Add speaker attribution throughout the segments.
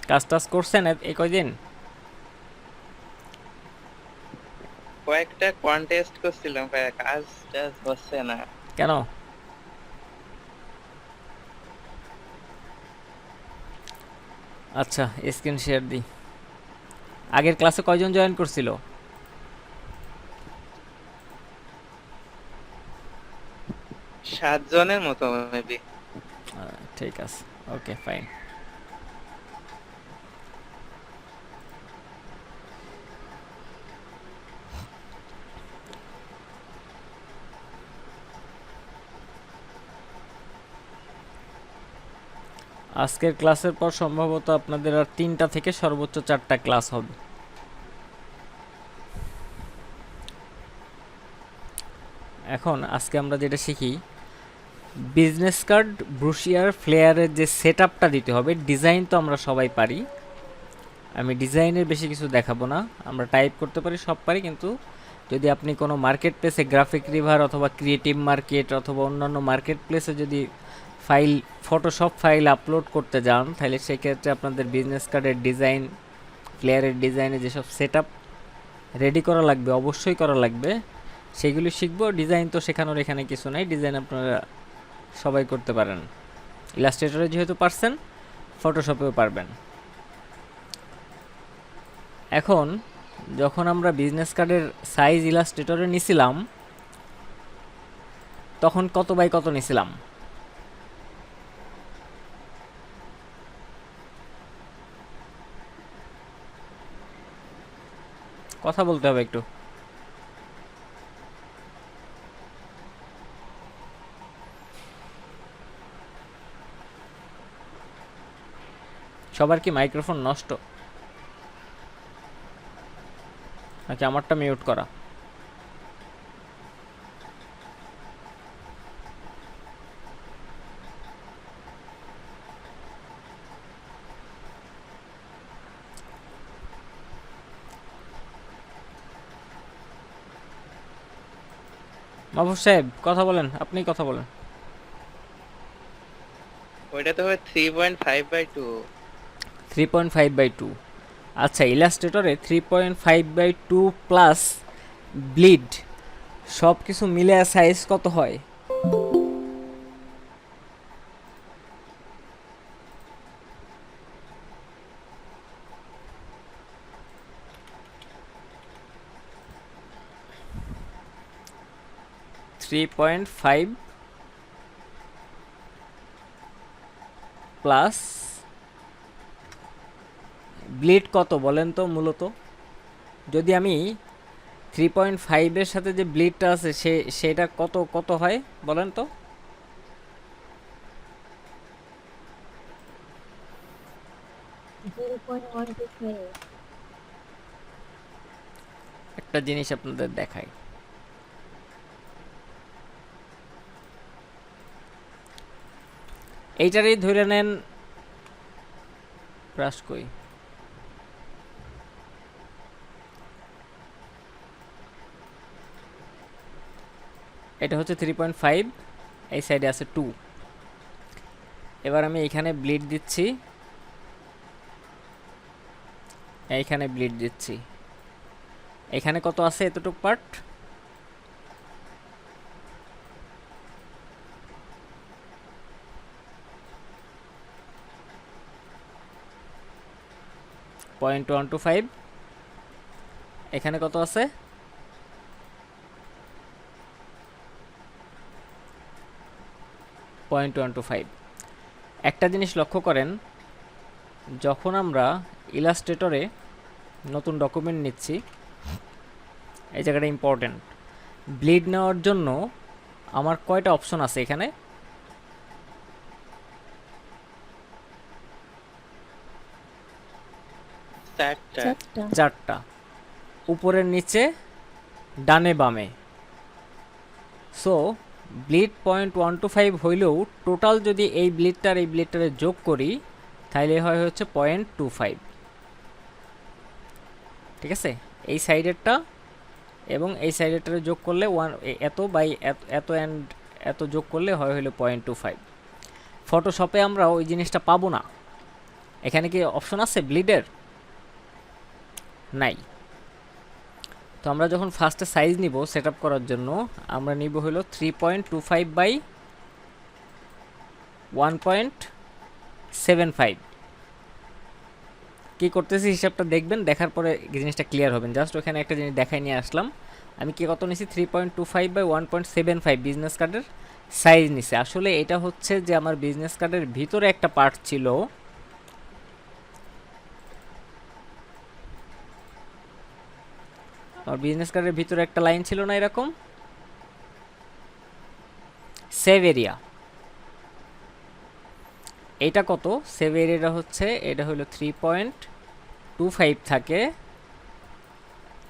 Speaker 1: কাজ টাজ করছেন এই কয়দিন?
Speaker 2: কয়েকটা কন্টেস্ট করছিলাম ভাইয়া, কাজ টাজ হচ্ছে না।
Speaker 1: কেন? আচ্ছা, স্ক্রিন শেয়ার দিই। আগের ক্লাসে কয়জন জয়েন করছিল?
Speaker 2: 7 জনের মতো মেবি।
Speaker 1: ঠিক আছে, ওকে ফাইন। আজকের ক্লাসের পর সম্ভবত আপনাদের আর 3টা থেকে সর্বোচ্চ 4টা ক্লাস হবে। এখন আজকে আমরা যেটা শিখি, বিজনেস কার্ড, ব্রুশিয়ার, ফ্লেয়ারের যে সেট আপটা দিতে হবে। ডিজাইন তো আমরা সবাই পারি, আমি ডিজাইনের বেশি কিছু দেখাবো না। আমরা টাইপ করতে পারি, সব পারি, কিন্তু যদি আপনি কোনো মার্কেট প্লেসে গ্রাফিক রিভার অথবা ক্রিয়েটিভ মার্কেট অথবা অন্যান্য মার্কেট প্লেসে যদি ফাইল, ফটোশপ ফাইল আপলোড করতে যান, তাহলে সেক্ষেত্রে আপনাদের বিজনেস কার্ডের ডিজাইন, ফ্লেয়ারের ডিজাইনে যেসব সেট আপ রেডি করা লাগবে, অবশ্যই করা লাগবে, সেগুলি শিখবো। ডিজাইন তো শেখানোর এখানে কিছু নাই, ডিজাইন আপনারা সবাই করতে পারেন। ইলাস্ট্রেটরে যেহেতু পারছেন, ফটোশপেও পারবেন। এখন যখন আমরা বিজনেস কার্ডের সাইজ ইলাস্ট্রেটরে নিছিলাম, তখন কত বাই কত নিছিলাম? কথা বলতে হবে একটু। সবার কি মাইক্রোফোন নষ্ট, নাকি আমারটা মিউট করা? মাহবুব সাহেব কথা বলেন, আপনি কথা বলেন।
Speaker 2: ওইটা তো হবে 3.5/2।
Speaker 1: 3.5/2। আচ্ছা, ইলাস্ট্রেটরে 3.5/2 প্লাস ব্লিড সব কিছু মিলে সাইজ কত হয়? 3.5 প্লাস ব্লিড কত বলেন তো মূলত? যদি আমি 3.5-এর সাথে যে ব্লিডটা আছে সেটা কত কত হয় বলেন তো?
Speaker 3: 0.125।
Speaker 1: একটা জিনিস আপনাদের দেখাই। এইটারই ধরে নেন, ব্রাশ কই, এটা হচ্ছে 3.5, এই সাইডে আছে 2। এবার আমি এইখানে ব্লিড দিচ্ছি, এইখানে ব্লিড দিচ্ছি, এখানে কত আছে এতটুক পার্ট? 0.125। এখানে কত আছে? 0.125। একটা জিনিস লক্ষ্য করেন, যখন আমরা ইলাস্ট্রেটরে নতুন ডকুমেন্ট নিচ্ছি, এই জায়গাটা ইম্পর্টেন্ট, ব্লিড নেওয়ার জন্য আমার কয়টা অপশন আছে এখানে?
Speaker 2: 4টা।
Speaker 3: 4টা।
Speaker 1: 4টা, উপরের নিচে ডানে বামে। সো ব্লিড 0.125 হইলেও টোটাল যদি এই ব্লিডটার এই ব্লিডটারে যোগ করি, তাহলে হয় হচ্ছে 0.25। ঠিক আছে, এই সাইডেরটা এবং এই সাইডেরটারে যোগ করলে এত বাই এত অ্যান্ড এত যোগ করলে হয় হলো 0.25। ফটোশপে আমরা ওই জিনিসটা পাবো না, এখানে কি অপশন আছে ব্লিডের? নাই। তো আমরা যখন ফার্স্টে সাইজ নিব সেট আপ করার জন্য, আমরা নিব হলো 3.25 বাই 1.75। কী করতেছি হিসাবটা দেখবেন, দেখার পরে জিনিসটা ক্লিয়ার হবেন। জাস্ট ওখানে একটা জিনিস দেখাই নিয়ে আসলাম। আমি কি কত নিছি? 3.25 বাই 1.75 বিজনেস কার্ডের সাইজ নিছে। আসলে এটা হচ্ছে যে আমার বিজনেস কার্ডের ভিতরে একটা পার্ট ছিল, আমার বিজনেস কার্ডের ভিতরে একটা লাইন ছিল না এরকম, সেভ এরিয়া। এটা কত? সেভ এরিয়াটা হচ্ছে, এটা হলো 3.25 থাকে,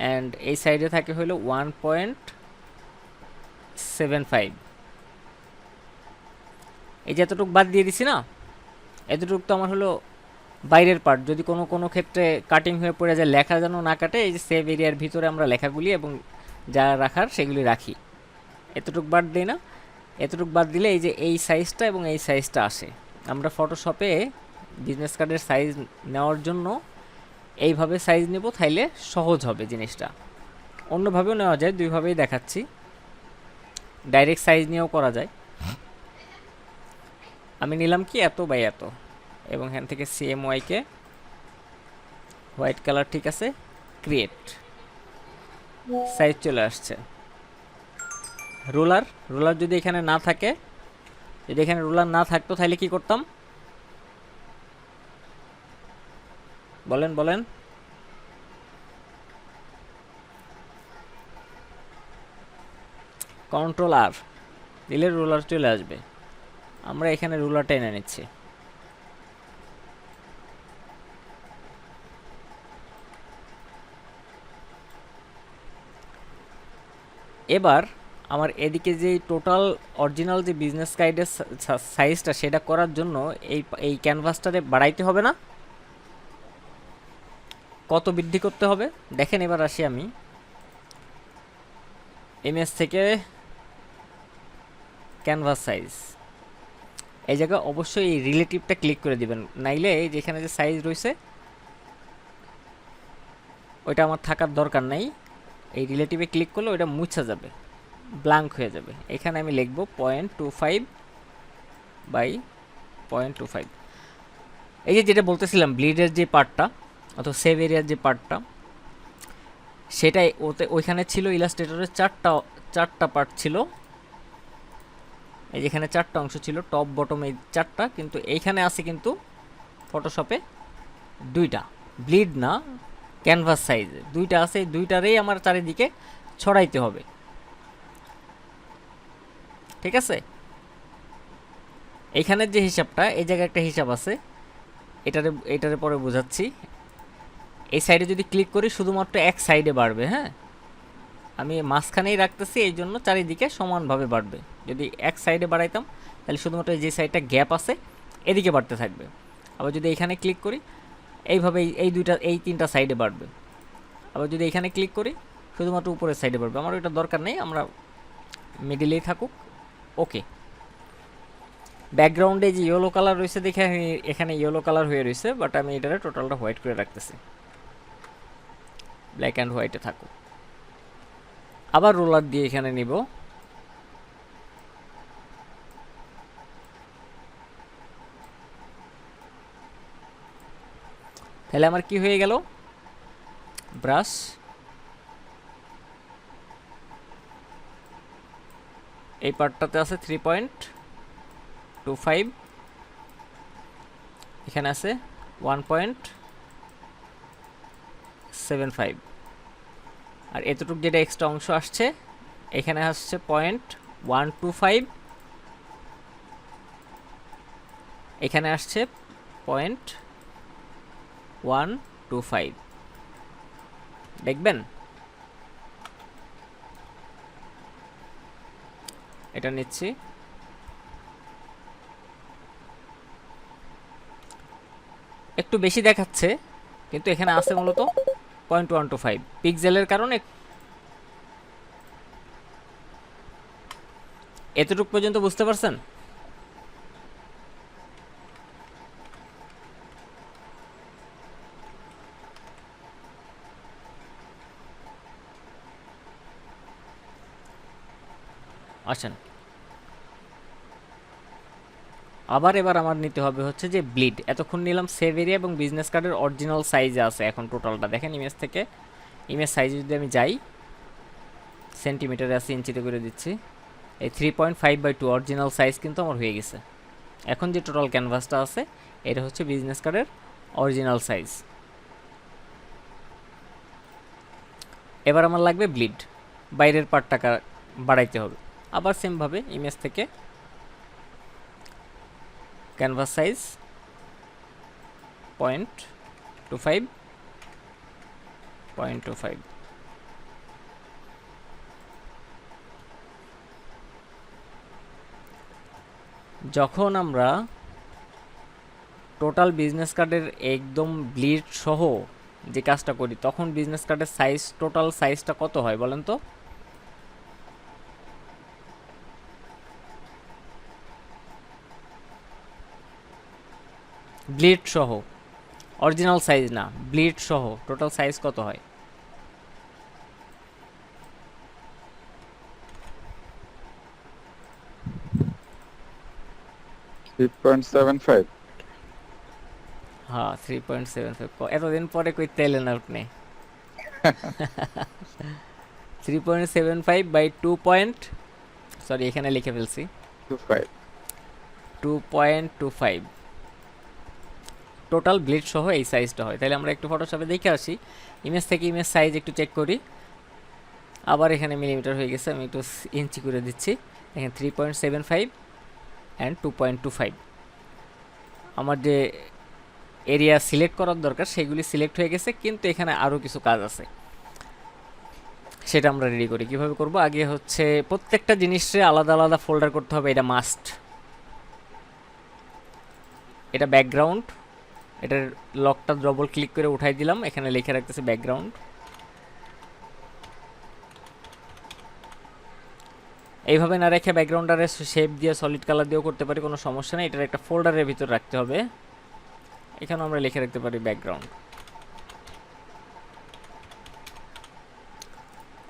Speaker 1: অ্যান্ড এই সাইডে থাকে হলো 1.75। এই যে এতটুকু বাদ দিয়ে দিছি না, এতটুকু তো আমার হলো বাইরের পার্ট। যদি কোনো কোনো ক্ষেত্রে কাটিং হয়ে পড়ে যায়, লেখা যেন না কাটে, এই যে সেভ এরিয়ার ভিতরে আমরা লেখাগুলি এবং যা রাখার সেগুলি রাখি। এতটুকু বাদ দিই না, এতটুকু বাদ দিলে এই যে এই সাইজটা এবং এই সাইজটা আসে। আমরা ফটোশপে বিজনেস কার্ডের সাইজ নেওয়ার জন্য এইভাবে সাইজ নেব, তাইলে সহজ হবে জিনিসটা। অন্যভাবেও নেওয়া যায়, দুইভাবেই দেখাচ্ছি। ডাইরেক্ট সাইজ নিয়েও করা যায়। আমি নিলাম কি এত বাই এত, এবং এখান থেকে CMYকে হোয়াইট কালার, ঠিক আছে, ক্রিয়েট, সাইজ চলে আসছে। রুলার, রুলার যদি এখানে না থাকে, যদি এখানে রুলার না থাকতো তাহলে কি করতাম বলেন বলেন? কন্ট্রোল আর দিলে রুলার চলে আসবে। আমরা এখানে রুলারটা এনে নিচ্ছি। এবার আমার এদিকে যে টোটাল অরিজিনাল যে বিজনেস গাইডের সাইজটা, সেটা করার জন্য এই ক্যানভাসটারে বাড়াইতে হবে না? কত বৃদ্ধি করতে হবে দেখেন। এবার আসি আমি ইমেজ থেকে ক্যানভাস সাইজ, এই জায়গায় অবশ্যই এই রিলেটিভটা ক্লিক করে দিবেন, নাইলে এই যেখানে যে সাইজ রয়েছে ওইটা আমার থাকার দরকার নাই। এই রিলেটিভে ক্লিক করলে ওইটা মুছা যাবে, ব্ল্যাঙ্ক হয়ে যাবে। এখানে আমি লিখব 0.25 বাই 0.25। এই যে যেটা বলতেছিলাম ব্লিডের যে পার্টটা অথবা সেভ এরিয়ার যে পার্টটা, সেটাই ওইখানে ছিল ইলাস্ট্রেটরের চারটা পার্ট ছিল। এই যেখানে চারটা অংশ ছিল, টপ বটম এই চারটা, কিন্তু এইখানে আছে কিন্তু ফটোশপে দুইটা, ব্লিড না ক্যানভাস সাইজে দুইটা আছে। এই দুইটারেই আমার চারিদিকে ছড়াইতে হবে, ঠিক আছে? এইখানের যে হিসাবটা, এই জায়গায় একটা হিসাব আছে, এটারে পরে বোঝাচ্ছি। এই সাইডে যদি ক্লিক করি শুধুমাত্র এক সাইডে বাড়বে, হ্যাঁ, আমি মাঝখানেই রাখতেছি, এই জন্য চারিদিকে সমানভাবে বাড়বে। যদি এক সাইডে বাড়াইতাম তাহলে শুধুমাত্র যে সাইডটা গ্যাপ আছে এদিকে বাড়তে থাকবে। আবার যদি এখানে ক্লিক করি এইভাবে এই তিনটা সাইডে বাড়বে। আবার যদি এখানে ক্লিক করি শুধুমাত্র উপরের সাইডে বাড়বে। আমার ওইটা দরকার নেই, আমরা মিডিলেই থাকুক। ওকে, ব্যাকগ্রাউন্ডে যে ইয়েলো কালার রয়েছে দেখে এখানে ইয়েলো কালার হয়ে রয়েছে, বাট আমি এটারে টোটালটা হোয়াইট করে রাখতেছি, ব্ল্যাক অ্যান্ড হোয়াইটে থাকুক। আবার রোলার দিয়ে এখানে নিব, তাহলে আমার কি হয়ে গেল? ব্রাশ, এই পার্টটাতে আছে 3.25, এখানে আছে 1.75, আর এতটুকু যেটা এক্সট্রা অংশ আসছে এখানে আসছে 0.125, এখানে আসছে 0.125। দেখবেন এটা নিচ্ছি, একটু বেশি দেখাচ্ছে কিন্তু এখানে আছে মূলত 0.125 পিক্সেলের কারণে। এতটুকু পর্যন্ত বুঝতে পারছেন? আসেন, আবার এবার আমার নিতে হবে হচ্ছে যে ব্লিড। এতক্ষণ নিলাম সেভ এরিয়া এবং বিজনেস কার্ডের অরিজিনাল সাইজে আছে এখন টোটালটা। দেখেন ইমেজ থেকে, ইমেজ সাইজে যদি আমি যাই, সেন্টিমিটারে আছে, ইঞ্চিতে করে দিচ্ছি। এই 3.5/2 অরিজিনাল সাইজ কিন্তু আমার হয়ে গেছে। এখন যে টোটাল ক্যানভাসটা আছে এটা হচ্ছে বিজনেস কার্ডের অরিজিনাল সাইজ। এবার আমার লাগবে ব্লিড, বাইরের পার্টটা বাড়াইতে হবে। আবার সেমভাবে ইমেজ থেকে ক্যানভাস সাইজ 0.25 যখন আমরা টোটাল বিজনেস কার্ডের একদম ব্লিড সহ যে কাজটা করি তখন বিজনেস কার্ডের সাইজ, টোটাল সাইজটা কত হয় বলেন তো? ব্লিড সহ, অরিজিনাল সাইজ না, ব্লিড সহ টোটাল সাইজ কত হয়?
Speaker 3: 3.75।
Speaker 1: হ্যাঁ 3.75। এতদিন পরে কইতে এলেন আপনি। 3.75/2 পয়েন্ট, সরি এখানে লিখে ফেলছি
Speaker 3: 25।
Speaker 1: 2.25 টোটাল ব্লিড সহ এই সাইজটা হয়। তাহলে আমরা একটু ফটোশপে দেখে আসি, ইমেজ থেকে ইমেজ সাইজ একটু চেক করি। আবার এখানে মিলিমিটার হয়ে গেছে, আমি একটু ইঞ্চি করে দিচ্ছি। এখানে 3.75 অ্যান্ড 2.25। আমার যে এরিয়া সিলেক্ট করার দরকার সেগুলি সিলেক্ট হয়ে গেছে, কিন্তু এখানে আরও কিছু কাজ আছে, সেটা আমরা রেডি করি। কীভাবে করব? আগে হচ্ছে প্রত্যেকটা জিনিসে আলাদা আলাদা ফোল্ডার করতে হবে, এটা মাস্ট। এটা ব্যাকগ্রাউন্ড, এটার লকটা ডবল ক্লিক করে উঠাই দিলাম, এখানে লিখে রাখতেছে ব্যাকগ্রাউন্ড। এইভাবে না রেখে ব্যাকগ্রাউন্ডারে শেপ দিয়ে সলিড কালার দিয়েও করতে পারি, কোনো সমস্যা নেই। এটার একটা ফোল্ডারের ভিতর রাখতে হবে, এখানে আমরা লিখে রাখতে পারি ব্যাকগ্রাউন্ড।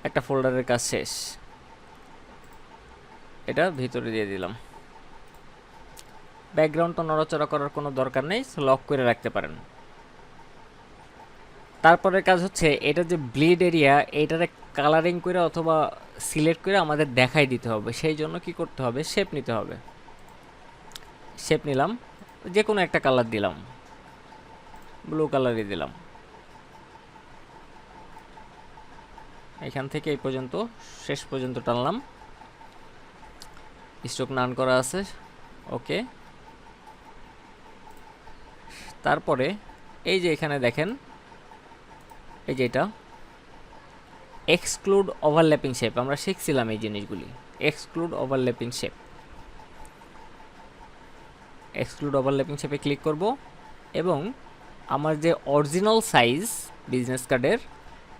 Speaker 1: একটা ফোল্ডারের কাজ শেষ, এটা ভিতরে দিয়ে দিলাম। ব্যাকগ্রাউন্ড তো নড়াচড়া করার কোনো দরকার নেই, লক করে রাখতে পারেন। তারপরের কাজ হচ্ছে এটা যে ব্লিড এরিয়া, এটারে কালারিং করে অথবা সিলেক্ট করে আমাদের দেখাই দিতে হবে। সেই জন্য কি করতে হবে? শেপ নিতে হবে। শেপ নিলাম, যে কোনো একটা কালার দিলাম, ব্লু কালারই দিলাম। এখান থেকে এই পর্যন্ত, শেষ পর্যন্ত টানলাম। স্ট্রোক নান করা আছে, ওকে। তারপরে এই যে এখানে দেখেন, এই যে এটা এক্সক্লুড ওভারল্যাপিং শেপ, আমরা শিখছিলাম এই জিনিসগুলি। Exclude overlapping shape, exclude overlapping শেপে ক্লিক করব এবং আমার যে অরিজিনাল সাইজ বিজনেস কার্ডের,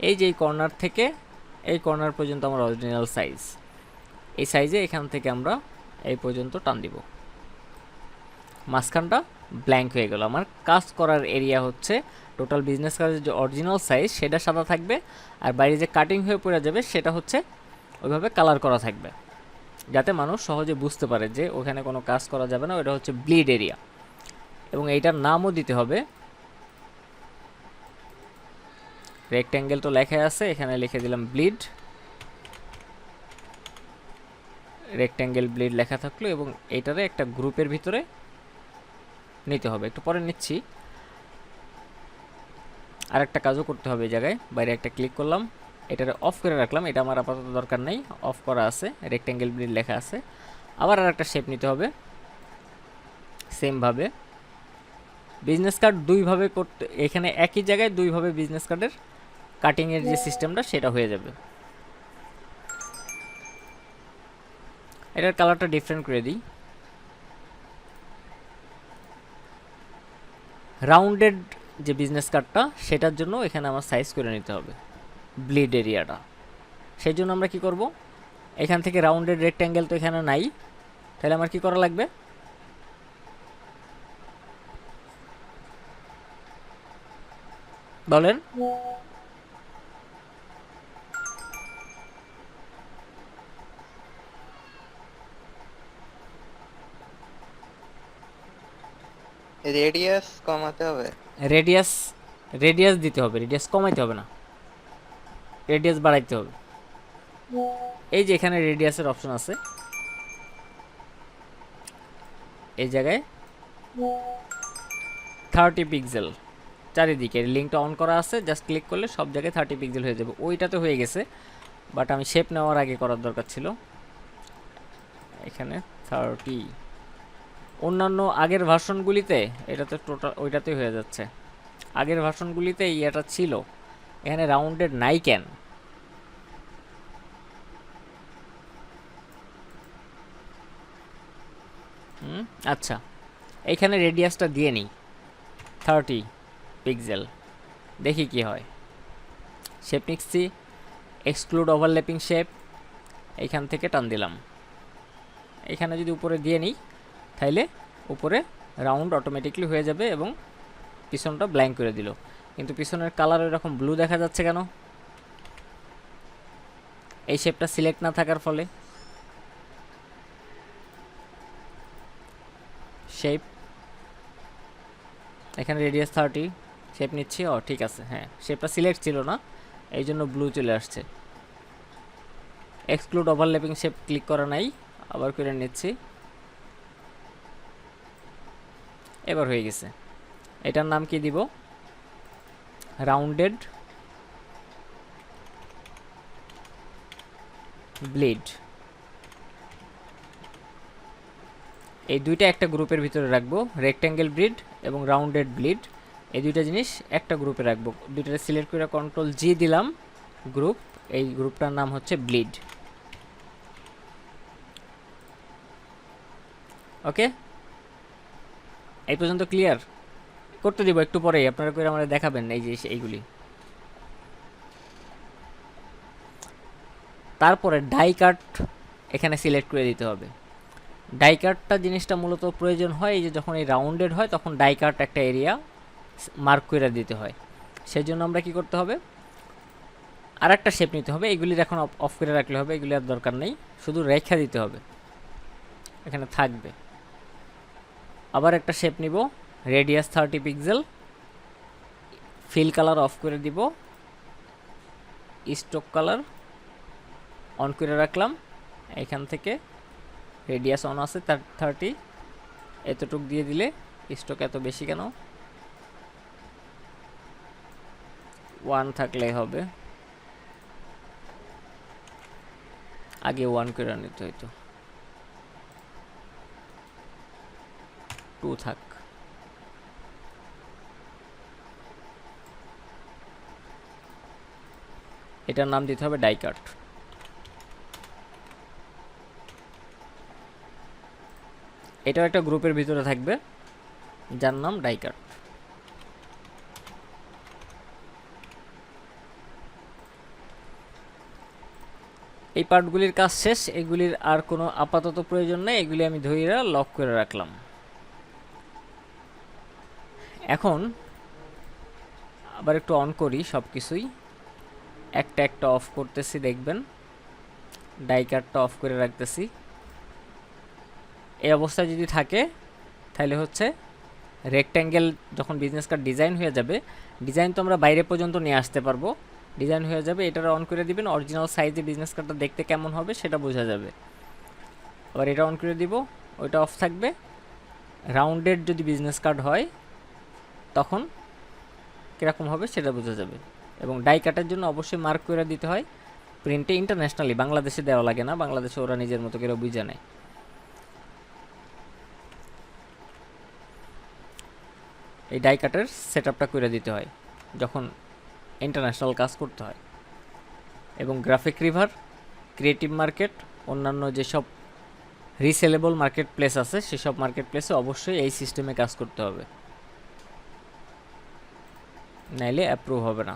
Speaker 1: এই যে কর্নার থেকে এই কর্নার পর্যন্ত আমার অরিজিনাল সাইজ, এই সাইজে এখান থেকে আমরা এই পর্যন্ত টান দিব। মাঝখানটা ব্ল্যাঙ্ক হয়ে গেল। আমার কাজ করার এরিয়া হচ্ছে টোটাল বিজনেস কার্ডের যে অরিজিনাল সাইজ সেটা সাদা থাকবে, আর বাইরে যে কাটিং হয়ে পড়ে যাবে সেটা হচ্ছে ওইভাবে কালার করা থাকবে, যাতে মানুষ সহজে বুঝতে পারে যে ওখানে কোনো কাজ করা যাবে না, ওটা হচ্ছে ব্লিড এরিয়া। এবং এইটার নামও দিতে হবে, রেক্ট্যাঙ্গেল তো লেখাই আছে, এখানে লিখে দিলাম ব্লিড। রেক্ট্যাঙ্গেল ব্লিড লেখা থাকলো, এবং এইটারে একটা গ্রুপের ভিতরে নিতে হবে। একটু পরে নিচ্ছি। আর একটা কাজও করতে হবে এই জায়গায়, বাইরে একটা ক্লিক করলাম, এটারে অফ করে রাখলাম, এটা আমার আপাতত দরকার নেই, অফ করা আছে, রেক্ট্যাঙ্গেল ব্লিড লেখা আছে। আবার আর একটা শেপ নিতে হবে সেমভাবে। বিজনেস কার্ড দুইভাবে করতে, এখানে একই জায়গায় দুইভাবে বিজনেস কার্ডের কাটিংয়ের যে সিস্টেমটা সেটা হয়ে যাবে। এটার কালারটা ডিফারেন্ট করে দিই। রাউন্ডেড যে বিজনেস কার্ডটা সেটার জন্য এখানে আমার সাইজ করে নিতে হবে ব্লিড এরিয়াটা। সেই জন্য আমরা কি করব? এখান থেকে রাউন্ডেড রেক্ট্যাঙ্গেল তো এখানে নাই, তাহলে আমার কি করা লাগবে? বলেন।
Speaker 2: রেডিয়াস কমাতে হবে।
Speaker 1: রেডিয়াস রেডিয়াস দিতে হবে, রেডিয়াস কমাইতে হবে না, রেডিয়াস বাড়াইতে হবে। এই যে এখানে রেডিয়াসের অপশন আছে, এই জায়গায় 30 পিক্সেল চারিদিকে লিঙ্কটা অন করা আছে, জাস্ট ক্লিক করলে সব জায়গায় 30 পিক্সেল হয়ে যাবে। ওইটাতে হয়ে গেছে, বাট আমি শেপ নেওয়ার আগে করার দরকার ছিল। এখানে 30, অন্যান্য আগের ভার্সনগুলিতে এটা তো টোটাল ওইটাতে হয়ে যাচ্ছে। আগের ভার্সনগুলিতে এটা ছিল, এখানে রাউন্ডেড নাই কেন? আচ্ছা, এইখানে রেডিয়াসটা দিয়ে নিই 30 পিক্সেল, দেখি কি হয়। শেপ নিচ্ছি, এক্সক্লুড ওভারল্যাপিং শেপ, এইখান থেকে টান দিলাম। এখানে যদি উপরে দিয়ে নিই তাহলে উপরে রাউন্ড অটোমেটিকলি হয়ে যাবে এবং পিছনটা ব্ল্যাঙ্ক করে দিল। কিন্তু পিছনের কালার এরকম ব্লু দেখা যাচ্ছে কেন? এই শেপটা সিলেক্ট না থাকার ফলে। শেপ, এখানে রেডিয়াস 30, শেপ নিচ্ছি, ও ঠিক আছে, হ্যাঁ শেপটা সিলেক্ট ছিল না এই জন্য ব্লু চলে আসছে। এক্সক্লুড ওভারল্যাপিং শেপ ক্লিক করা নাই, আবার করে নিচ্ছি, এবার হয়ে গেছে। এটার নাম কি দিব? Rounded bleed. এই দুইটা একটা গ্রুপের ভিতরে রাখবো, রেক্ট্যাঙ্গেল ব্লিড এবং রাউন্ডেড ব্লিড, এই দুইটা জিনিস একটা গ্রুপে রাখবো। দুইটা সিলেক্ট করে কন্ট্রোল জি দিলাম, গ্রুপ, এই গ্রুপটার নাম হচ্ছে ব্লিড। ওকে, এই পর্যন্ত ক্লিয়ার? করতে দিব একটু পরেই, আপনারা করে আমাদের দেখাবেন এই যে এইগুলি। তারপরে ডাই কাট এখানে সিলেক্ট করে দিতে হবে। ডাই কাটটা জিনিসটা মূলত প্রয়োজন হয় এই যে যখন এই রাউন্ডেড হয় তখন ডাই কাট একটা এরিয়া মার্ক করে দিতে হয়। সেই জন্য আমরা কি করতে হবে, আর একটা শেপ নিতে হবে। এগুলির এখন অফ করে রাখলে হবে, এগুলি আর দরকার নেই, শুধু রেখা দিতে হবে, এখানে থাকবে। আবার একটা শেপ নিব, radius 30 pixel, fill colour of করে দিব, স্ট্রোক কালার অন করে রাখলাম। এখান থেকে রেডিয়াস অন আছে 30, এতটুক দিয়ে দিলে, স্ট্রোক এত বেশি কেন, 1 থাকলেই হবে, আগে 1 করে নিতে হইতো, 2 থাক। এটার নাম দিতে হবে ডাই কাট। এটাও একটা গ্রুপের ভিতরে থাকবে যার নাম ডাই কাট। এই পার্টগুলির কাজ শেষ, এগুলির আর কোনো আপাতত প্রয়োজন নেই, এগুলি আমি ধইরা লক করে রাখলাম। এখন আবার একটু অন করি সব কিছুই, একটা একটা অফ করতেছি, দেখবেন ডাই কাটটা অফ করে রাখতেছি। এই অবস্থায় যদি থাকে তাহলে হচ্ছে রেক্ট্যাঙ্গেল যখন বিজনেস কার্ড ডিজাইন হয়ে যাবে, ডিজাইন তো আমরা বাইরে পর্যন্ত নিয়ে আসতে পারবো, ডিজাইন হয়ে যাবে, এটার অন করে দিবেন, অরিজিনাল সাইজে বিজনেস কার্ডটা দেখতে কেমন হবে সেটা বোঝা যাবে। আবার এটা অন করে দিব, ওইটা অফ থাকবে। রাউন্ডেড যদি বিজনেস কার্ড হয় তখন কীরকম হবে সেটা বোঝা যাবে। এবং ডাই কাটার জন্য অবশ্যই মার্ক করে দিতে হয় প্রিন্টে, ইন্টারন্যাশনালি, বাংলাদেশে দেওয়া লাগে না, বাংলাদেশে ওরা নিজের মতো করে বুঝে নেয়। এই ডাই কাটের সেট আপটা করে দিতে হয় যখন ইন্টারন্যাশনাল কাজ করতে হয়। এবং গ্রাফিক রিভার, ক্রিয়েটিভ মার্কেট, অন্যান্য যেসব রিসেলেবল মার্কেট প্লেস আছে সেসব মার্কেট প্লেসে অবশ্যই এই সিস্টেমে কাজ করতে হবে, নাইলে অ্যাপ্রুভ হবে না।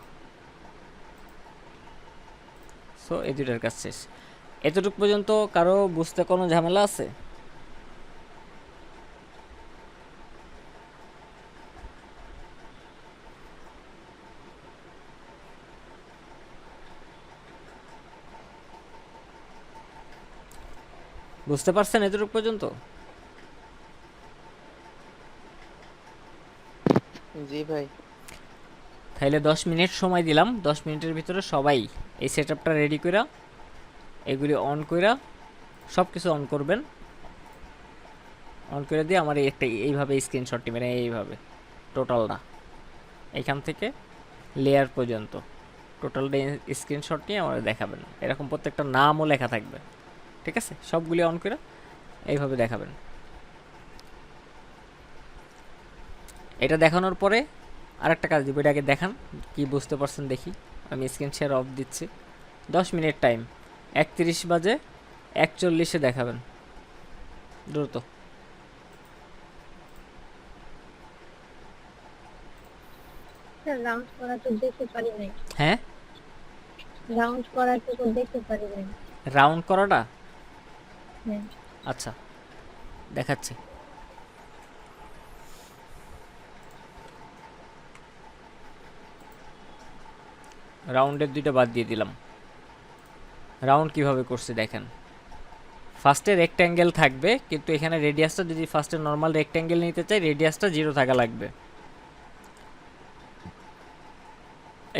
Speaker 1: সো এই দুটার কাজ শেষ। এতটুকু পর্যন্ত কারো বুঝতে কোনো ঝামেলা আছে? বুঝতে পারছেন এতটুকু পর্যন্ত?
Speaker 2: জি ভাই।
Speaker 1: তাহলে 10 মিনিট সময় দিলাম, 10 মিনিটের ভিতরে সবাই এই সেটআপটা রেডি কইরা এগুলি অন কইরা সব কিছু অন করবেন। অন করে দিয়ে আমার একটা এইভাবে স্ক্রিনশট নেবেন, এইভাবে টোটালটা এইখান থেকে লেয়ার পর্যন্ত টোটালটা স্ক্রিনশট নিয়ে আমার দেখাবেন। এরকম প্রত্যেকটা নামও লেখা থাকবে, ঠিক আছে? সবগুলি অন করে এইভাবে দেখাবেন। এটা দেখানোর পরে আরেকটা কাজ দিব, এটা আগে দেখান কি বুঝতে পারছেন দেখি। আমি স্ক্রিন শেয়ার অফ দিচ্ছি। 10 মিনিট টাইম, 31:41 দেখাবেন দ্রুত।
Speaker 4: রাউন্ড করা তো দেখতে পারি নাই।
Speaker 1: হ্যাঁ,
Speaker 4: রাউন্ড করা তো দেখতে পারি নাই।
Speaker 1: রাউন্ড করাটা
Speaker 4: হ্যাঁ।
Speaker 1: আচ্ছা দেখাচ্ছি। রাউন্ডের দুইটা বাদ দিয়ে দিলাম। রাউন্ড কিভাবে করছে দেখেন। ফার্স্টে রেক্ট্যাঙ্গেল থাকবে, কিন্তু এখানে রেডিয়াসটা যদি ফার্স্টে নর্মাল রেক্ট্যাঙ্গেল নিতে চাই রেডিয়াসটা 0 থাকা লাগবে।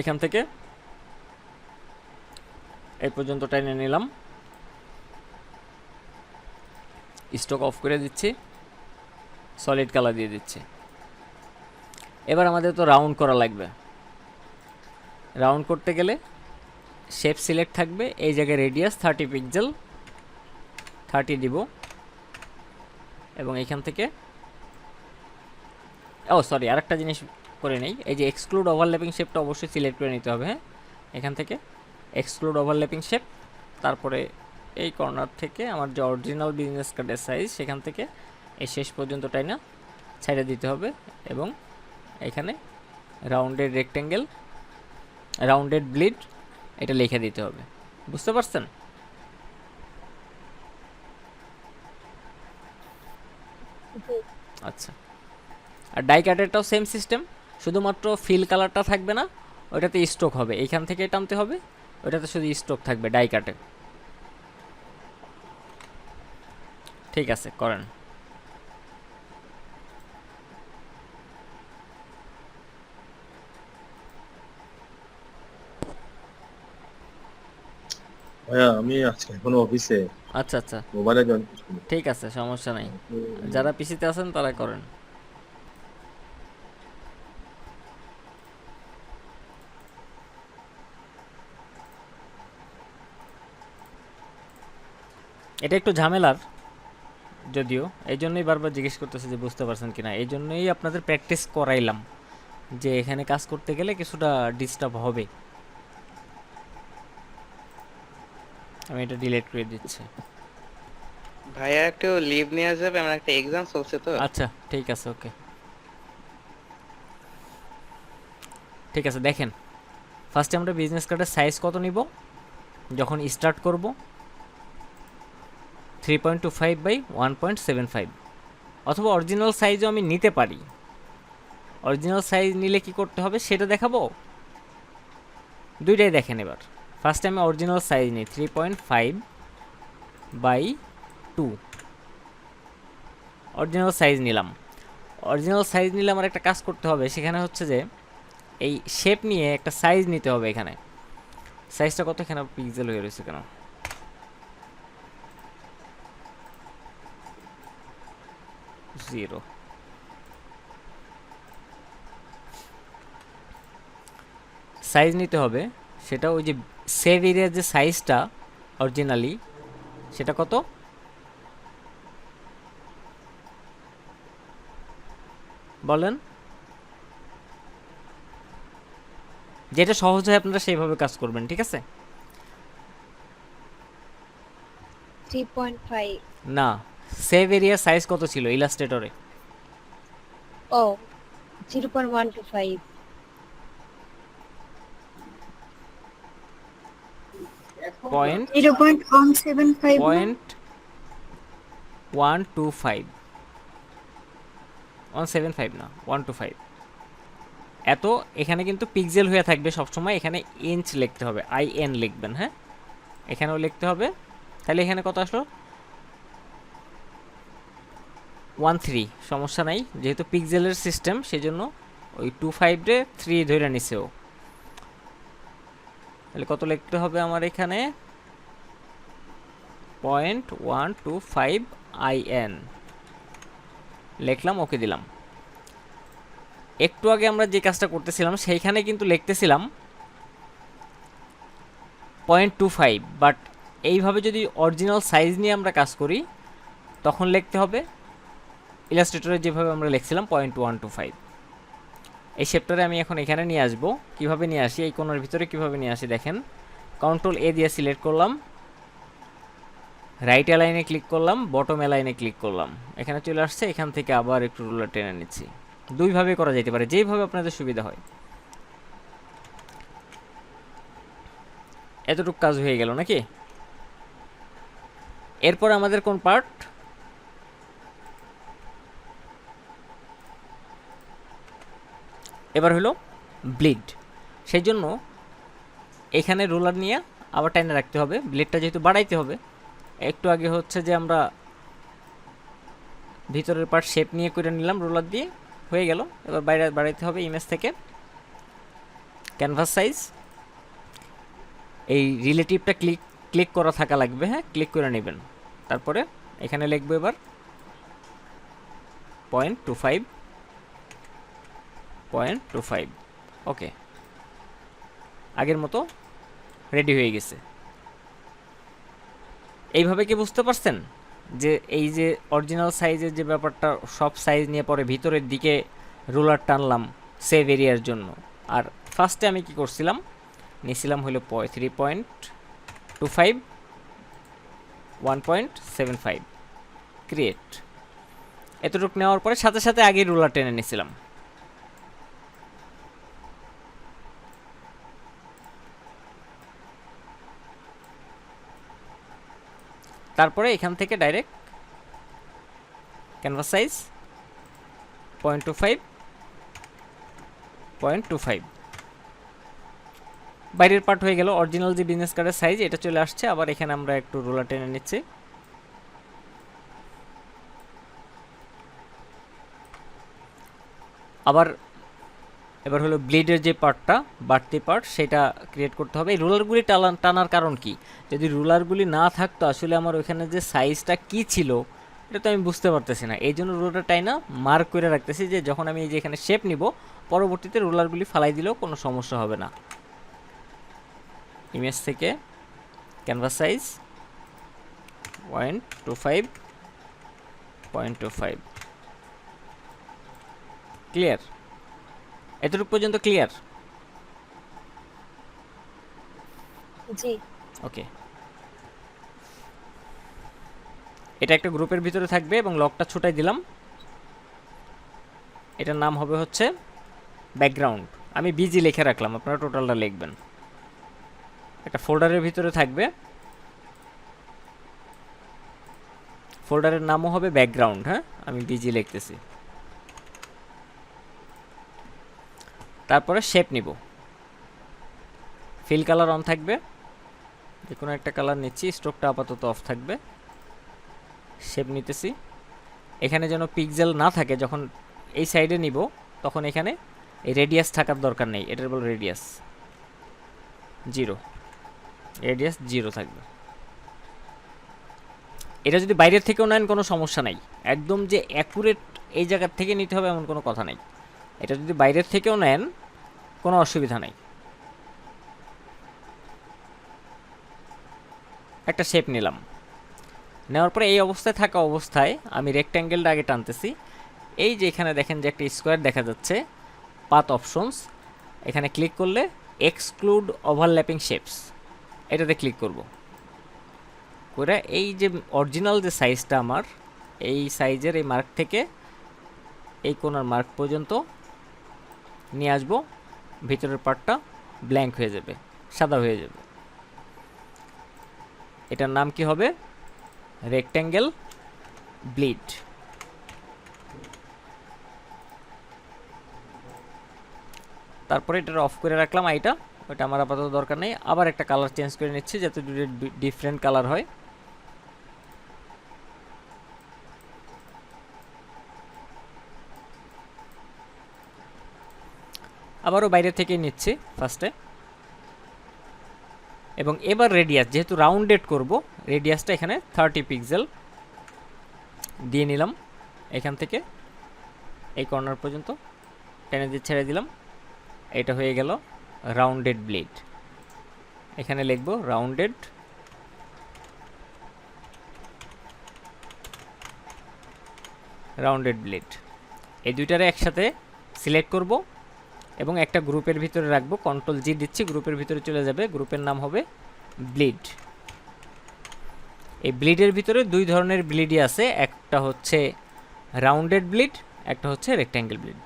Speaker 1: এখান থেকে এই পর্যন্ত টেনে নিলাম, স্টক অফ করে দিচ্ছি, সলিড কালার দিয়ে দিচ্ছি। এবার আমাদের তো রাউন্ড করা লাগবে। রাউন্ড করতে গেলে শেপ সিলেক্ট থাকবে, এই জায়গায় রেডিয়াস 30 পিক্সেল 30 দিব, এবং এখান থেকে সরি আরেকটা জিনিস করে নেই, এই যে এক্সক্লুড ওভারল্যাপিং শেপটা অবশ্যই সিলেক্ট করে নিতে হবে। হ্যাঁ, এখান থেকে এক্সক্লুড ওভারল্যাপিং শেপ, তারপরে এই কর্নার থেকে আমার যে অরিজিনাল বিজনেস কার্ডের সাইজ সেখান থেকে এই শেষ পর্যন্ত টাইনা ছেড়ে দিতে হবে, এবং এখানে রাউন্ডেড রেক্ট্যাঙ্গেল রাউন্ডেড ব্লিড এটা লিখে দিতে হবে। বুঝতে পারছেন? আচ্ছা, আর ডাই কাটেরটাও সেম সিস্টেম, শুধুমাত্র ফিল কালারটা থাকবে না, ওইটাতে স্ট্রোক হবে, এইখান থেকে টানতে হবে, ওইটাতে শুধু স্ট্রোক থাকবে ডাই কাটে। ঠিক আছে, করেন।
Speaker 5: ভাইয়া আমি আছি এখনো অফিসে,
Speaker 1: আচ্ছা আচ্ছা,
Speaker 5: মোবাইলে জয়েন করছি।
Speaker 1: ঠিক আছে, সমস্যা নাই। যারা পিসিতে আছেন তারা করেন। এটা একটু ঝামেলার যদিও, এই জন্যই বারবার জিজ্ঞেস করতেছে যে বুঝতে পারছেন কিনা। এই জন্যই আপনাদের প্র্যাকটিস করাইলাম যে এখানে কাজ করতে গেলে কিছুটা ডিস্টার্ব হবে। আমি এটা ডিলিট করে দিচ্ছি।
Speaker 2: ভাইয়া একটু লিভ নেওয়া যাবে, আমার একটা এক্সাম চলছে তো।
Speaker 1: আচ্ছা ঠিক আছে, ওকে, ঠিক আছে। দেখেন, ফার্স্টে আমরা বিজনেস কার্ডের সাইজ কত নিব যখন স্টার্ট করব, 3.25 বাই 1.75, অথবা অরিজিনাল সাইজও আমি নিতে পারি। অরিজিনাল সাইজ নিলে কি করতে হবে সেটা দেখাবো, দুইটাই দেখেন। এবার ফার্স্টে আমি অরিজিনাল সাইজ নিই 3.5 বাই 2, অরিজিনাল সাইজ নিলাম। অরিজিনাল সাইজ নিলে আমার একটা কাজ করতে হবে, সেখানে হচ্ছে যে এই শেপ নিয়ে একটা সাইজ নিতে হবে। এখানে সাইজটা কত, এখানে পিক্সেল হয়ে রয়েছে কেন? 0। সাইজ নিতে হবে, সেটা ওই যে সেভ এরিয়ার যে সাইজটা অরিজিনালি, সেটা কত? বলেন, যেটা সহজ হয় আপনারা সেইভাবে কাজ করবেন, ঠিক আছে?
Speaker 4: 3.5।
Speaker 1: না, সেভ এরিয়া সাইজ কত ছিল ইলাস্ট্রেটরে?
Speaker 4: ও 0.125।
Speaker 1: পয়েন্ট
Speaker 4: 0.175
Speaker 1: পয়েন্ট 125, 175 না 125 এত। এখানে কিন্তু পিক্সেল হয়ে থাকবে সবসময়, এখানে ইঞ্চ লিখতে হবে, IN লিখবেন। হ্যাঁ, এখানেও লিখতে হবে। তাহলে এখানে কত আসলো? 13। সমস্যা নাই, যেহেতু পিক্সেলের সিস্টেম সেজন্য ওই 25 রে 3 ধরে নিছে ও। তাহলে কত লিখতে হবে আমার এখানে 0.125 IN লিখলাম, ওকে দিলাম। একটু আগে আমরা যে কাজটা করতেছিলাম সেইখানে কিন্তু লিখতেছিলাম 0.25, বাট এইভাবে যদি অরিজিনাল সাইজ নিয়ে আমরা কাজ করি তখন লিখতে হবে ইলাস্ট্রেটরে যেভাবে আমরা লিখছিলাম 0.125। এই শেপটারে আমি এখন এখানে নিয়ে আসবো। কিভাবে নিয়ে আসি, এই কোণের ভিতরে কিভাবে নিয়ে আসি দেখেন, কন্ট্রোল এ দিয়ে সিলেক্ট করলাম, রাইট অ্যালাইনে ক্লিক করলাম, বটম অ্যালাইনে ক্লিক করলাম, এখানে চলে আসছে। এখান থেকে আবার একটু রুলার টেনে নিচ্ছি। দুইভাবে করা যেতে পারে, যেইভাবে আপনাদের সুবিধা হয়। এতটুকু কাজ হয়ে গেল নাকি? এরপর আমাদের কোন পার্ট, এবার হলো ব্লিড। সেই জন্য এখানে রোলার নিয়ে আবার টাইনে রাখতে হবে, ব্লেডটা যেহেতু বাড়াইতে হবে। একটু আগে হচ্ছে যে আমরা ভিতরের পার্ট শেপ নিয়ে করে নিলাম রোলার দিয়ে, হয়ে গেল। এবার বাইরে বাড়াইতে হবে ইমেজ থেকে ক্যানভাস সাইজ, এই রিলেটিভটা ক্লিক করা থাকা লাগবে, হ্যাঁ ক্লিক করে নেবেন। তারপরে এখানে লিখবো এবার 0.25, ওকে, আগের মতো রেডি হয়ে গেছে। এইভাবে কি বুঝতে পারছেন যে এই যে অরিজিনাল সাইজের যে ব্যাপারটা, সব সাইজ নিয়ে পরে ভিতরের দিকে রুলার টানলাম সেভ এরিয়ার জন্য। আর ফার্স্টে আমি কি করছিলাম, নিয়েছিলাম হলো 3.25, 1.75 ক্রিয়েট, এতটুকু নেওয়ার পরে সাথে সাথে আগে রুলার টেনে নিয়েছিলাম। তারপরে এখান থেকে ডাইরেক্ট ক্যানভাস সাইজ 0.25, বাইরের পার্ট হয়ে গেল। অরিজিনাল যে বিজনেস কার্ডের সাইজ এটা চলে আসছে। আবার এখানে আমরা একটু রোলার টেনে নিচ্ছি। আবার এবার হলো ব্লেডের যে পার্টটা, বাড়তি পার্ট, সেটা ক্রিয়েট করতে হবে। এই রোলারগুলি টানার কারণ কি, যদি রোলারগুলি না থাকতো আসলে আমার ওইখানে যে সাইজটা কি ছিল এটা তো আমি বুঝতে পারতেছি না। এই জন্য রোলারটা টাইনা মার্ক করে রাখতেছি যে যখন আমি এই যে এখানে শেপ নিব পরবর্তীতে রোলারগুলি ফালাই দিলেও কোনো সমস্যা হবে না। ইমেজ থেকে ক্যানভাস সাইজ 0.25, ক্লিয়ার? এতটুকু পর্যন্ত ক্লিয়ার?
Speaker 4: জি।
Speaker 1: ওকে, এটা একটা গ্রুপের ভিতরে থাকবে এবং লকটা ছোটাই দিলাম। এটার নাম হবে হচ্ছে ব্যাকগ্রাউন্ড। আমি বিজি লিখে রাখলাম, আপনারা টোটালটা লিখবেন। একটা ফোল্ডারের ভিতরে থাকবে, ফোল্ডারের নামও হবে ব্যাকগ্রাউন্ড, হ্যাঁ আমি বিজি লিখতেছি। তারপরে শেপ নিব, ফিল কালার অন থাকবে, যে কোনো একটা কালার নিচ্ছি, স্ট্রোকটা আপাতত অফ থাকবে। শেপ নিতেছি, এখানে যেন পিক্সেল না থাকে। যখন এই সাইডে নিব তখন এখানে এই রেডিয়াস থাকার দরকার নেই, এটার বল রেডিয়াস 0, রেডিয়াস 0 থাকবে। এটা যদি বাইরের থেকেও নেন কোনো সমস্যা নাই, একদম যে অ্যাকুরেট এই জায়গার থেকে নিতে হবে এমন কোনো কথা নাই। এটা যদি বাইরের থেকেও নেন কোনো অসুবিধা নাই। একটা শেপ নিলাম, নেওয়ার পরে এই অবস্থায় থাকা অবস্থায় আমি রেক্ট্যাঙ্গেলটা আগে টানতেছি। এই যে এখানে দেখেন যে একটা স্কোয়ার দেখা যাচ্ছে, পাথ অপশনস, এখানে ক্লিক করলে এক্সক্লুড ওভারল্যাপিং শেপস, এটাতে ক্লিক করব করে এই যে অরিজিনাল যে সাইজটা আমার, এই সাইজের এই মার্ক থেকে এই কোণার মার্ক পর্যন্ত নিয়ে আসবো। ভিতরের পার্টটা ব্ল্যাঙ্ক হয়ে যাবে, সাদা হয়ে যাবে। এটার নাম কি হবে, রেক্ট্যাঙ্গেল ব্লিড। তারপরে এটা অফ করে রাখলাম, আইটা ওটা আমার আপাতত দরকার নেই। আবার একটা কালার চেঞ্জ করে নিচ্ছি যাতে দুটো ডিফারেন্ট কালার হয়। আবারও বাইরে থেকে নিচ্ছি ফার্স্টে, এবং এবার রেডিয়াস যেহেতু রাউন্ডেড করব, রেডিয়াসটা এখানে 30 পিক্সেল দিয়ে নিলাম। এখান থেকে এই কর্নার পর্যন্ত টেনে দিয়ে ছেড়ে দিলাম। এটা হয়ে গেল রাউন্ডেড ব্লেড। এখানে লিখব রাউন্ডেড ব্লেড। এই দুইটারে একসাথে সিলেক্ট করব এবং একটা গ্রুপের ভিতরে রাখবো। কন্ট্রোল জি দিচ্ছি, গ্রুপের ভিতরে চলে যাবে। গ্রুপের নাম হবে ব্লিড। এই ব্লিডের ভিতরে দুই ধরনের ব্লিডই আছে, একটা হচ্ছে রাউন্ডেড ব্লিড, একটা হচ্ছে রেক্ট্যাঙ্গেল ব্লিড,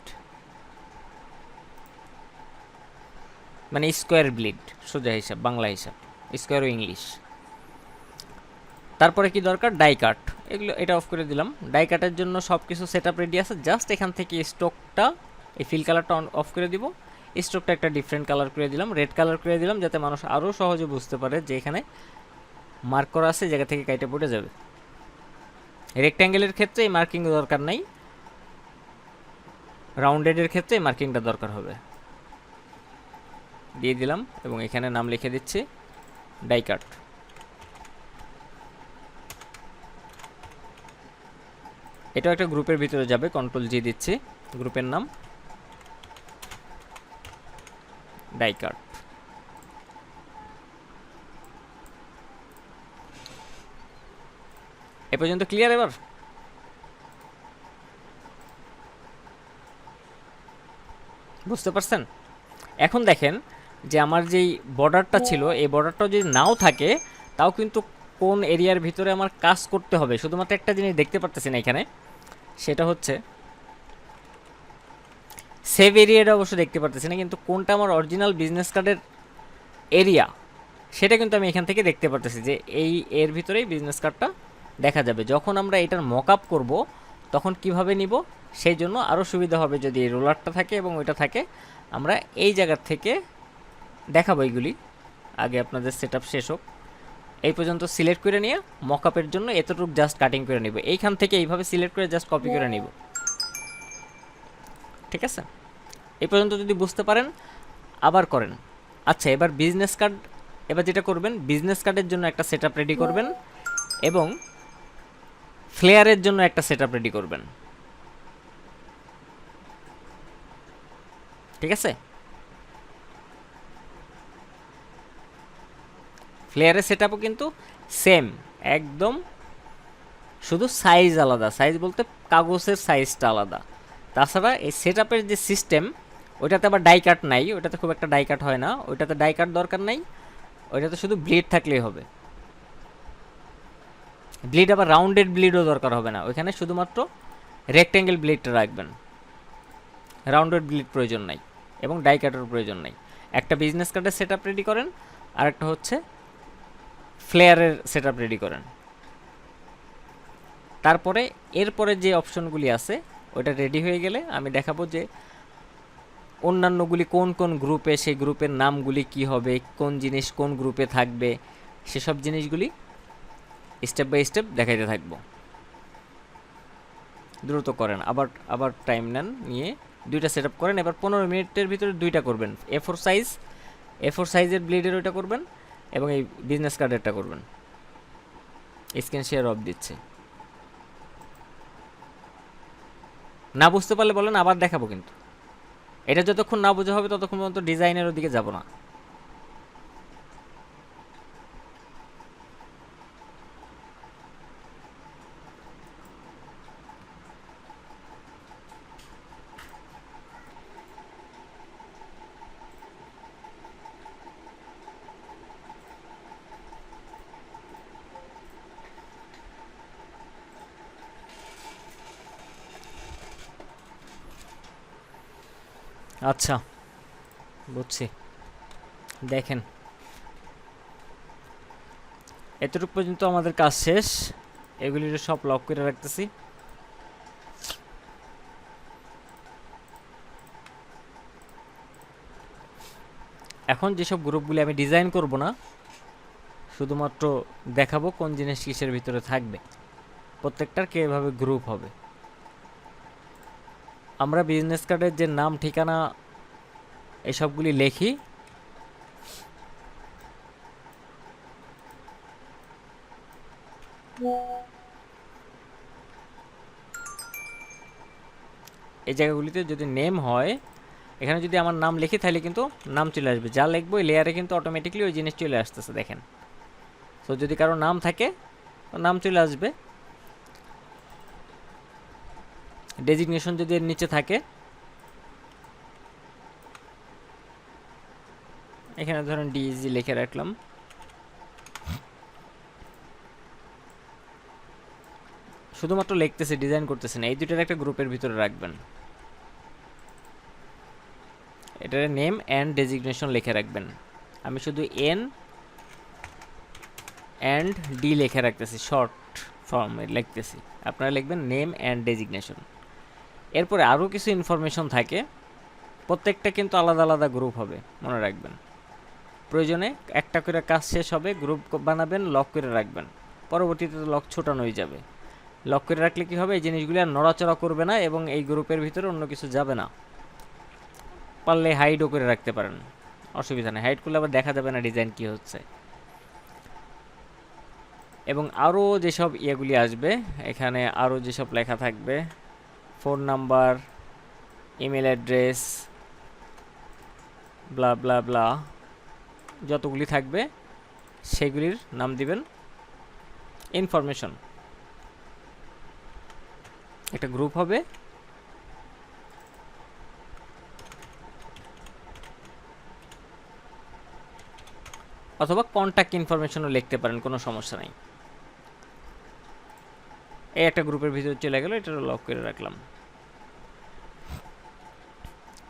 Speaker 1: মানে স্কোয়ার ব্লিড, সোজা হিসাব, বাংলা হিসাব, স্কোয়ার ও ইংলিশ। তারপরে কি দরকার, ডাই কাট। এগুলো এটা অফ করে দিলাম। ডাই কাটের জন্য সব কিছু সেট আপ রেডি আছে। জাস্ট এখান থেকে স্ট্রোকটা, এই ফিল কালারটা অফ করে দিব। স্ট্রোকটা একটা ডিফারেন্ট কালার করে দিলাম, রেড কালার করে দিলাম, যাতে মানুষ আরও সহজে বুঝতে পারে যে এখানে মার্ক করা আছে, জায়গা থেকে কাইটে পড়ে যাবে। রেক্ট্যাঙ্গেলের ক্ষেত্রে এই মার্কিং দরকার নাই, রাউন্ডেডের ক্ষেত্রে এই মার্কিংটা দরকার হবে। দিয়ে দিলাম এবং এখানে নাম লিখে দিচ্ছি ডাই কাট। এটাও একটা গ্রুপের ভিতরে যাবে। কন্ট্রোল জি দিচ্ছি, গ্রুপের নাম ডাই কাট। এ পর্যন্ত ক্লিয়ার? এবার বুঝতে পারছেন? এখন দেখেন যে আমার যেই বর্ডারটা ছিল, এই বর্ডারটাও যদি নাও থাকে, তাও কিন্তু কোন এরিয়ার ভিতরে আমার কাজ করতে হবে, শুধুমাত্র একটা জিনিস দেখতে পারতেছি না এখানে, সেটা হচ্ছে সেভ এরিয়াটা অবশ্য দেখতে পারতেছি না, কিন্তু কোনটা আমার অরিজিনাল বিজনেস কার্ডের এরিয়া সেটা কিন্তু আমি এখান থেকে দেখতে পারতেছি যে এর ভিতরেই বিজনেস কার্ডটা দেখা যাবে। যখন আমরা এটার মক আপ করবো তখন কিভাবে নিব, সেই জন্য আরও সুবিধা হবে যদি এই রোলারটা থাকে এবং ওইটা থাকে। আমরা এই জায়গার থেকে দেখাবো এইগুলি, আগে আপনাদের সেট আপ শেষ হোক। এই পর্যন্ত সিলেক্ট করে নিয়ে মক আপের জন্য এতটুকু জাস্ট কাটিং করে নিব। এইখান থেকে এইভাবে সিলেক্ট করে জাস্ট কপি করে নিব। ঠিক আছে? এই পর্যন্ত যদি বুঝতে পারেন আবার করেন। আচ্ছা, এবার বিজনেস কার্ড, এবার যেটা করবেন, বিজনেস কার্ডের জন্য একটা সেট আপ রেডি করবেন এবং ফ্লেয়ারের জন্য একটা সেট আপ রেডি করবেন। ঠিক আছে? ফ্লেয়ারের সেট আপও কিন্তু সেম একদম, শুধু সাইজ আলাদা। সাইজ বলতে কাগজের সাইজটা আলাদা। তাছাড়া এই সেট আপের যে সিস্টেম, ওইটাতে আবার ডাই কাট নাই, ওইটাতে খুব একটা ডাই কাট হয় না, ওইটাতে ডাই কাট দরকার নাই, ওইটাতে শুধু ব্লিড থাকলেই হবে। ব্লিড আবার রাউন্ডেড ব্লিডও দরকার হবে না, ওইখানে শুধুমাত্র রেক্ট্যাঙ্গেল ব্লিডটা রাখবেন, রাউন্ডেড ব্লিড প্রয়োজন নাই এবং ডাই কাটের প্রয়োজন নাই। একটা বিজনেস কার্ডের সেট আপ রেডি করেন, আর একটা হচ্ছে ফ্লেয়ারের সেট আপ রেডি করেন। তারপরে এরপরে যে অপশনগুলি আছে ওইটা রেডি হয়ে গেলে আমি দেখাবো যে অন্যান্যগুলি কোন কোন গ্রুপে, সেই গ্রুপের নামগুলি কি হবে, কোন জিনিস কোন গ্রুপে থাকবে, সেসব জিনিসগুলি স্টেপ বাই স্টেপ দেখাইতে থাকবো। দ্রুত করেন, আবার টাইম নেন, নিয়ে দুইটা সেট আপ করেন। এবার 15 মিনিটের ভিতরে দুইটা করবেন, এ4 সাইজের ব্লেডের ওইটা করবেন এবং এই বিজনেস কার্ডেরটা করবেন। স্ক্রিন শেয়ার অফ দিচ্ছে। না বুঝতে পারলে বলেন, আবার দেখাবো, কিন্তু এটা যতক্ষণ না বোঝা হবে ততক্ষণ পর্যন্ত ডিজাইনের ওদিকে যাব না। আচ্ছা, বুঝছি। দেখেন, এতটুকু পর্যন্ত আমাদের কাজ শেষ। এগুলি সব লক করে রাখতেছি। এখন যেসব গ্রুপগুলি আমি ডিজাইন করব না, শুধুমাত্র দেখাবো কোন জিনিস কিসের ভিতরে থাকবে, প্রত্যেকটার কীভাবে গ্রুপ হবে। আমরা বিজনেস কার্ডের যে নাম ঠিকানা এই সবগুলি লিখি। এই জায়গাগুলিতে যদি নেম হয়, এখানে যদি আমার নাম লিখি তাহলে কিন্তু নাম চলে আসবে, যা লিখবো এই লেয়ারে কিন্তু অটোমেটিকলি ওই জিনিস চলে আসতেছে দেখেন। তো যদি কারো নাম থাকে তো নাম চলে আসবে। ডেজিগনেশন যদি এর নিচে থাকে, এখানে ধরেন ডিইজি লিখে রাখলাম। শুধুমাত্র লিখতেছে, ডিজাইন করতেছে না। এই দুটোর একটা গ্রুপের ভিতরে রাখবেন। এটার নেম অ্যান্ড ডেজিগনেশন লিখে রাখবেন। আমি শুধু এন অ্যান্ড ডি লিখে রাখতেছি, শর্ট ফর্মে লিখতেছি। আপনারা লিখবেন নেম অ্যান্ড ডেজিগনেশন। এরপরে আরও কিছু ইনফরমেশন থাকে, প্রত্যেকটা কিন্তু আলাদা আলাদা গ্রুপ হবে, মনে রাখবেন। প্রয়োজনে একটা করে কাজ শেষ হবে গ্রুপ বানাবেন, লক করে রাখবেন। পরবর্তীতে লক ছোটানো হয়ে যাবে। লক করে রাখলে কি হবে, এই জিনিসগুলি আর নড়াচড়া করবে না এবং এই গ্রুপের ভিতরে অন্য কিছু যাবে না। পারলে হাইডও করে রাখতে পারেন, অসুবিধা নেই। হাইড করলে আবার দেখা যাবে না ডিজাইন কি হচ্ছে। এবং আরও যেসব ইয়েগুলি আসবে, এখানে আরও যেসব লেখা থাকবে, ফোন নাম্বার, ইমেল অ্যাড্রেস, ব্লা ব্লা ব্লা, যতগুলি থাকবে সেগুলির নাম দিবেন ইনফরমেশন। একটা গ্রুপ হবে। অথবা কন্ট্যাক্ট ইনফরমেশনও লিখতে পারেন, কোনো সমস্যা নাই। এই একটা গ্রুপের ভিতরে চলে গেল, এটা লক করে রাখলাম।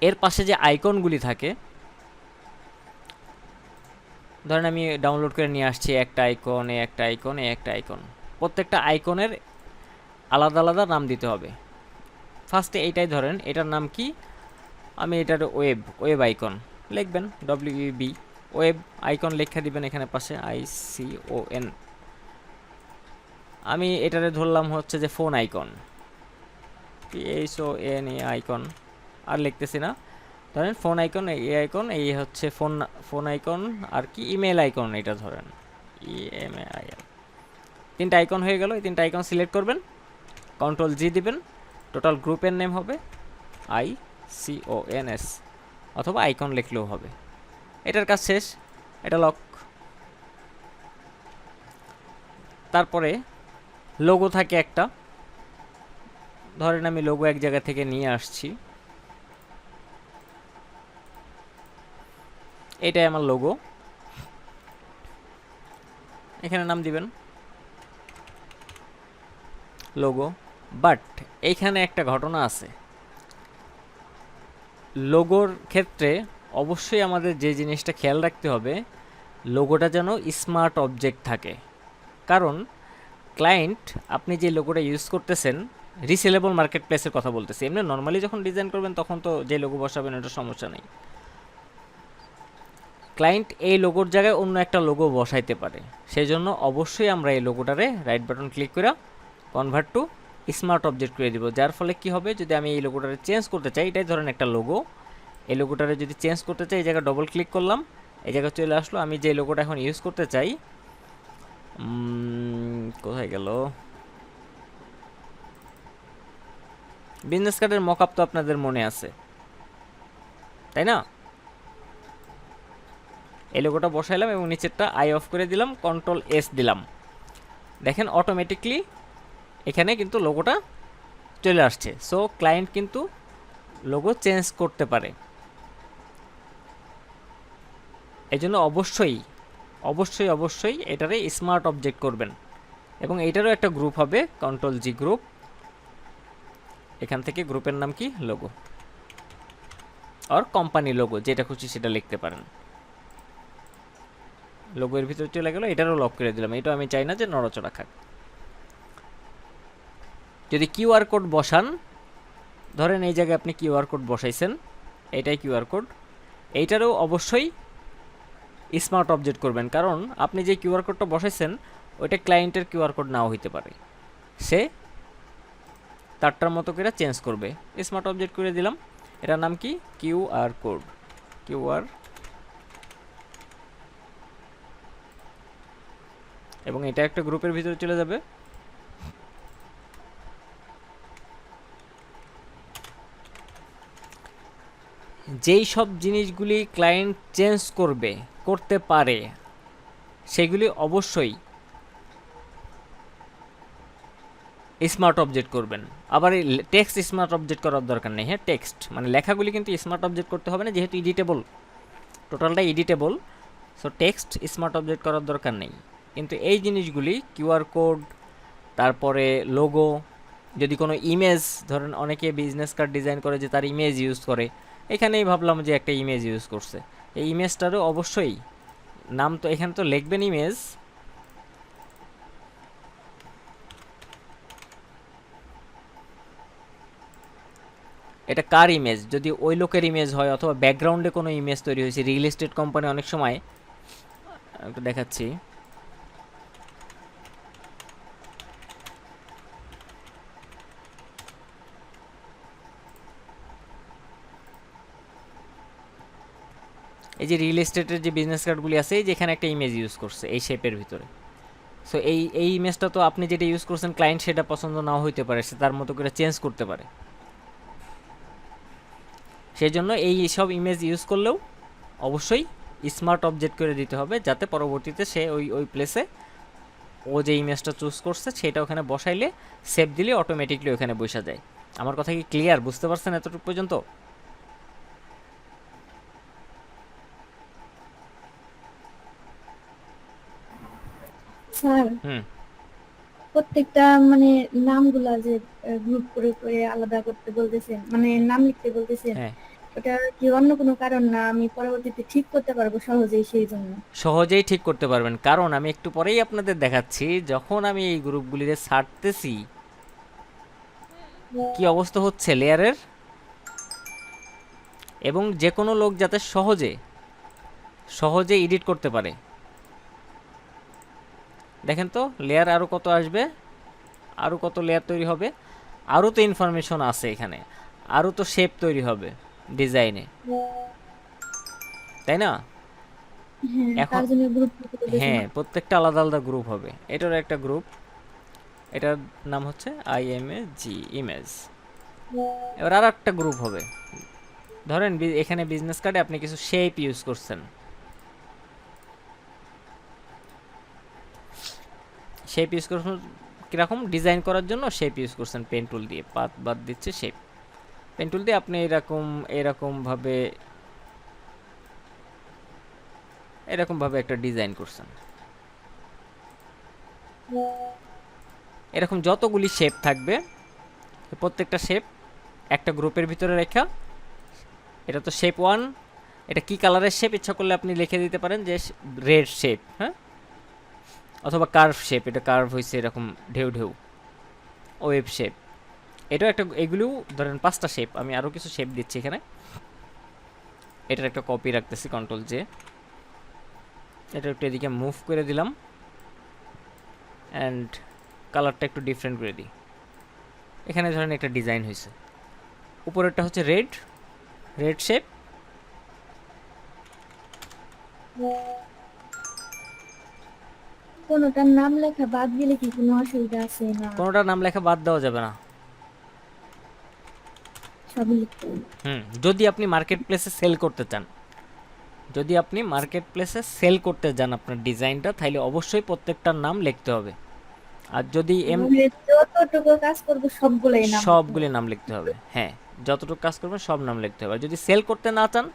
Speaker 1: এর পাশে যে আইকনগুলি থাকে, ধরেন আমি ডাউনলোড করে নিয়ে আসছি একটা আইকন, একটা আইকন, একটা আইকন। প্রত্যেকটা আইকনের আলাদা আলাদা নাম দিতে হবে। ফার্স্টে এইটাই ধরেন, এটার নাম কি, আমি এটার ওয়েব আইকন লিখবেন, WEB ওয়েব আইকন লেখা দিবেন এখানে পাশে, ICON। আমি এটারে ধরলাম হচ্ছে যে ফোন আইকন, PHON আইকন, আর লিখতেছি না। ধরেন ফোন আইকন, এই আইকন, এই হচ্ছে ফোন আইকন, আর কি ইমেল আইকন, এটা ধরেন EMAIL। তিনটা আইকন হয়ে গেল। এই তিনটা আইকন সিলেক্ট করবেন, Ctrl+G দিবেন। টোটাল গ্রুপের নেম হবে ICONS, অথবা আইকন লিখলেও হবে। এটার কাজ শেষ, এটা লক। তারপরে লোগো থাকে একটা, ধরেন আমি লোগো এক জায়গা থেকে নিয়ে আসছি, এটাই আমার লোগো। এখানে নাম দিবেন লোগো। বাট এইখানে একটা ঘটনা আছে, লোগোর ক্ষেত্রে অবশ্যই আমাদের যে জিনিসটা খেয়াল রাখতে হবে, লোগোটা যেন স্মার্ট অবজেক্ট থাকে। কারণ ক্লায়েন্ট আপনি যে লোগোটা ইউজ করতেছেন, রিসেলেবল মার্কেট প্লেসের কথা বলতেছি। এমনি নর্মালি যখন ডিজাইন করবেন তখন তো যে লোগো বসাবেন ওটা সমস্যা নেই। ক্লায়েন্ট এই লোগোর জায়গায় অন্য একটা লোগো বসাইতে পারে, সেই জন্য অবশ্যই আমরা এই লোগোটারে রাইট বাটন ক্লিক করে কনভার্ট টু স্মার্ট অবজেক্ট করে দিব। যার ফলে কি হবে, যদি আমি এই লোগোটারে চেঞ্জ করতে চাই, এটাই ধরেন একটা লোগো, এই লোগোটারে যদি চেঞ্জ করতে চাই, এই জায়গায় ডবল ক্লিক করলাম, এই জায়গায় চলে আসলো। আমি যে লোগোটা এখন ইউজ করতে চাই, কোথায় গেল, বিজনেস কার্ডের মকআপ তো আপনাদের মনে আছে, তাই না? এই লোগোটা বসাইলাম এবং নিচেরটা আই অফ করে দিলাম, Ctrl+S দিলাম। দেখেন অটোমেটিকলি এখানে কিন্তু লোগোটা চলে আসছে। সো ক্লায়েন্ট কিন্তু লোগো চেঞ্জ করতে পারে। এই জন্য অবশ্যই অবশ্যই অবশ্যই এটারে স্মার্ট অবজেক্ট করবেন। এবং এইটারও একটা গ্রুপ হবে, Ctrl+G গ্রুপ। এখান থেকে গ্রুপের নাম কি, লোগো আর কোম্পানি লোগো, যেটা খুশি সেটা লিখতে পারেন। লোগো এর ভিতরে চলে গেল, এটারও লক করে দিলাম। এটাও আমি চাই না যে নড়াচড়া খাক। যদি কিউআর কোড বসান, ধরেন এই জায়গায় আপনি কিউআর কোড বসাইছেন, এটাই কিউআর কোড, এইটারও অবশ্যই স্মার্ট অবজেক্ট করবেন। কারণ আপনি যে কিউআর কোডটা বসাইছেন ওইটা ক্লায়েন্টের কিউআর কোড নাও হইতে পারে, সে তারটার মতো করে চেঞ্জ করবে। স্মার্ট অবজেক্ট করে দিলাম। এটার নাম কি, কিউআর কোড। কিউআর এবং এটা একটা গ্রুপের ভিতরে চলে যাবে। যেই সব জিনিসগুলি ক্লায়েন্ট চেঞ্জ করতে পারে সেগুলি অবশ্যই স্মার্ট অবজেক্ট করবেন। আবার এই টেক্সট স্মার্ট অবজেক্ট করার দরকার নেই। হ্যাঁ, টেক্সট মানে লেখাগুলি কিন্তু স্মার্ট অবজেক্ট করতে হবে না, যেহেতু এডিটেবল, টোটালটা editable. So text smart object করার দরকার নেই। কিন্তু এই জিনিসগুলি কিউআর কোড, তারপরে লোগো, যদি কোনো ইমেজ, ধরেন অনেকে বিজনেস কার্ড ডিজাইন করে যে তার ইমেজ ইউজ করে, এখানেই ভাবলাম যে একটা ইমেজ ইউজ করছে, এই ইমেজটারও অবশ্যই নাম তো এখানে তো লিখবেন ইমেজ। এটা কার ইমেজ, যদি ওই লোকের ইমেজ হয় অথবা ব্যাকগ্রাউন্ডে কোনো ইমেজ তৈরি হয়েছে, রিয়েল এস্টেট কোম্পানি অনেক সময়, একটু দেখাচ্ছি, এই যে রিয়েল এস্টেটের যে বিজনেস কার্ডগুলি আছে, এই যেখানে একটা ইমেজ ইউজ করছে এই শেপের ভিতরে। সো এই ইমেজটা তো আপনি যেটা ইউজ করছেন ক্লায়েন্ট সেটা পছন্দ নাও হইতে পারে, সে তার মতো করে চেঞ্জ করতে পারে। সেই জন্য এই সব ইমেজ ইউজ করলেও অবশ্যই স্মার্ট অবজেক্ট করে দিতে হবে, যাতে পরবর্তীতে সে ওই প্লেসে ও যে ইমেজটা চুজ করছে সেটা ওখানে বসাইলে সেভ দিলে অটোমেটিকলি ওখানে বসা যায়। আমার কথা কি ক্লিয়ার, বুঝতে পারছেন এতটুকু পর্যন্ত?
Speaker 4: স্যার
Speaker 1: হুম,
Speaker 4: প্রত্যেকটা মানে নামগুলা যে গ্রুপ করে করে আলাদা করতে বলতেছেন, মানে নাম লিখতে বলতেছেন,
Speaker 1: হ্যাঁ,
Speaker 4: ওটা কি অন্য কোনো কারণ না? আমি পরবর্তীতে ঠিক করতে পারবো সহজেই সেই জন্য।
Speaker 1: সহজেই ঠিক করতে পারবেন, কারণ আমি একটু পরেই আপনাদের দেখাচ্ছি যখন আমি এই গ্রুপগুলিতে ছাড়তেছি কি অবস্থা হচ্ছে লেয়ারের, এবং যে কোনো লোক যাতে সহজে এডিট করতে পারে। দেখেন তো লেয়ার আরও কত আসবে, আরও কত লেয়ার তৈরি হবে, আরও তো ইনফরমেশন আছে এখানে, আরও তো শেপ তৈরি হবে ডিজাইনে, তাই না?
Speaker 4: হ্যাঁ,
Speaker 1: এখন
Speaker 4: তার জন্য গ্রুপ করতে বলতেছেন।
Speaker 1: হ্যাঁ, প্রত্যেকটা আলাদা আলাদা গ্রুপ হবে। এটারও একটা গ্রুপ, এটার নাম হচ্ছে IMAG ইমেজ। এবার আর একটা গ্রুপ হবে, ধরেন এখানে বিজনেস কার্ডে আপনি কিছু শেপ ইউজ করছেন, শেপ ইউজ করছেন কীরকম ডিজাইন করার জন্য শেপ ইউজ করছেন পেন টুল দিয়ে, পাত বাদ দিচ্ছে শেপ, পেন টুল দিয়ে আপনি এরকমভাবে একটা ডিজাইন করছেন। এরকম যতগুলি শেপ থাকবে প্রত্যেকটা শেপ একটা গ্রুপের ভিতরে রেখা, এটা তো শেপ 1, এটা কি কালারের শেপ ইচ্ছা করলে আপনি লিখে দিতে পারেন যে রেড শেপ, হ্যাঁ, অথবা কার্ভ শেপ, এটা কার্ভ হয়েছে এরকম ঢেউ ঢেউ, ওয়েভ শেপ, এটাও একটা, এগুলোও ধরেন 5টা শেপ। আমি আরও কিছু শেপ দিচ্ছি এখানে, এটার একটা কপি রাখতেছি Ctrl+J, এটা একটু এদিকে মুভ করে দিলাম অ্যান্ড কালারটা একটু ডিফারেন্ট করে দিই। এখানে ধরেন একটা ডিজাইন হয়েছে, উপরেরটা হচ্ছে রেড শেপ,
Speaker 4: কোনোটার নাম লেখা বাদ দিলে কি কোনো অসুবিধা আছে? না,
Speaker 1: কোনোটা নাম লেখা বাদ দেওয়া যাবে না।
Speaker 4: সবই লিখতে হবে।
Speaker 1: যদি আপনি মার্কেট প্লেসে সেল করতে চান, আপনার ডিজাইনটা, তাহলে অবশ্যই প্রত্যেকটার নাম লিখতে হবে। আর যদি
Speaker 4: মানে যতটুকু কাজ করবো সবগুলাই নাম
Speaker 1: সবগুলি নাম লিখতে হবে, হ্যাঁ, যতটুকু কাজ করবেন সব নাম লিখতে হবে। আর যদি সেল করতে না চান,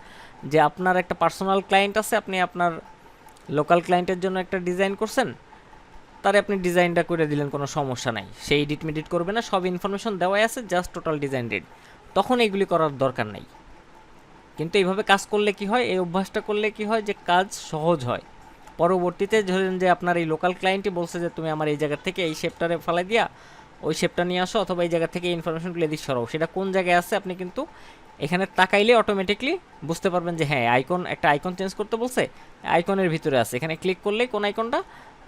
Speaker 1: যে আপনার একটা পার্সোনাল ক্লায়েন্ট আছে, আপনি আপনার লোকাল ক্লায়েন্টের জন্য একটা ডিজাইন করছেন, তারে আপনি ডিজাইনটা করে দিলেন, কোনো সমস্যা নাই, সেই এডিট মেডিট করবে না, সব ইনফরমেশন দেওয়াই আছে, জাস্ট টোটাল ডিজাইন রেডি, তখন এইগুলি করার দরকার নাই। কিন্তু এইভাবে কাজ করলে কি হয়, এই অভ্যাসটা করলে কি হয় যে কাজ সহজ হয়। পরবর্তীতে ধরেন যে আপনার এই লোকাল ক্লায়েন্টই বলছে যে তুমি আমার এই জায়গা থেকে এই শেপটারে ফালাই দিয়া ওই শেপটা নিয়ে আসো, অথবা এই জায়গা থেকে ইনফরমেশনগুলো এদিক সরাও, সেটা কোন জায়গায় আছে আপনি কিন্তু এখানে তাকাইলে অটোমেটিকলি বুঝতে পারবেন যে হ্যাঁ একটা আইকন চেঞ্জ করতে বলছে, আইকনের ভিতরে আছে, এখানে ক্লিক করলেই কোন আইকনটা,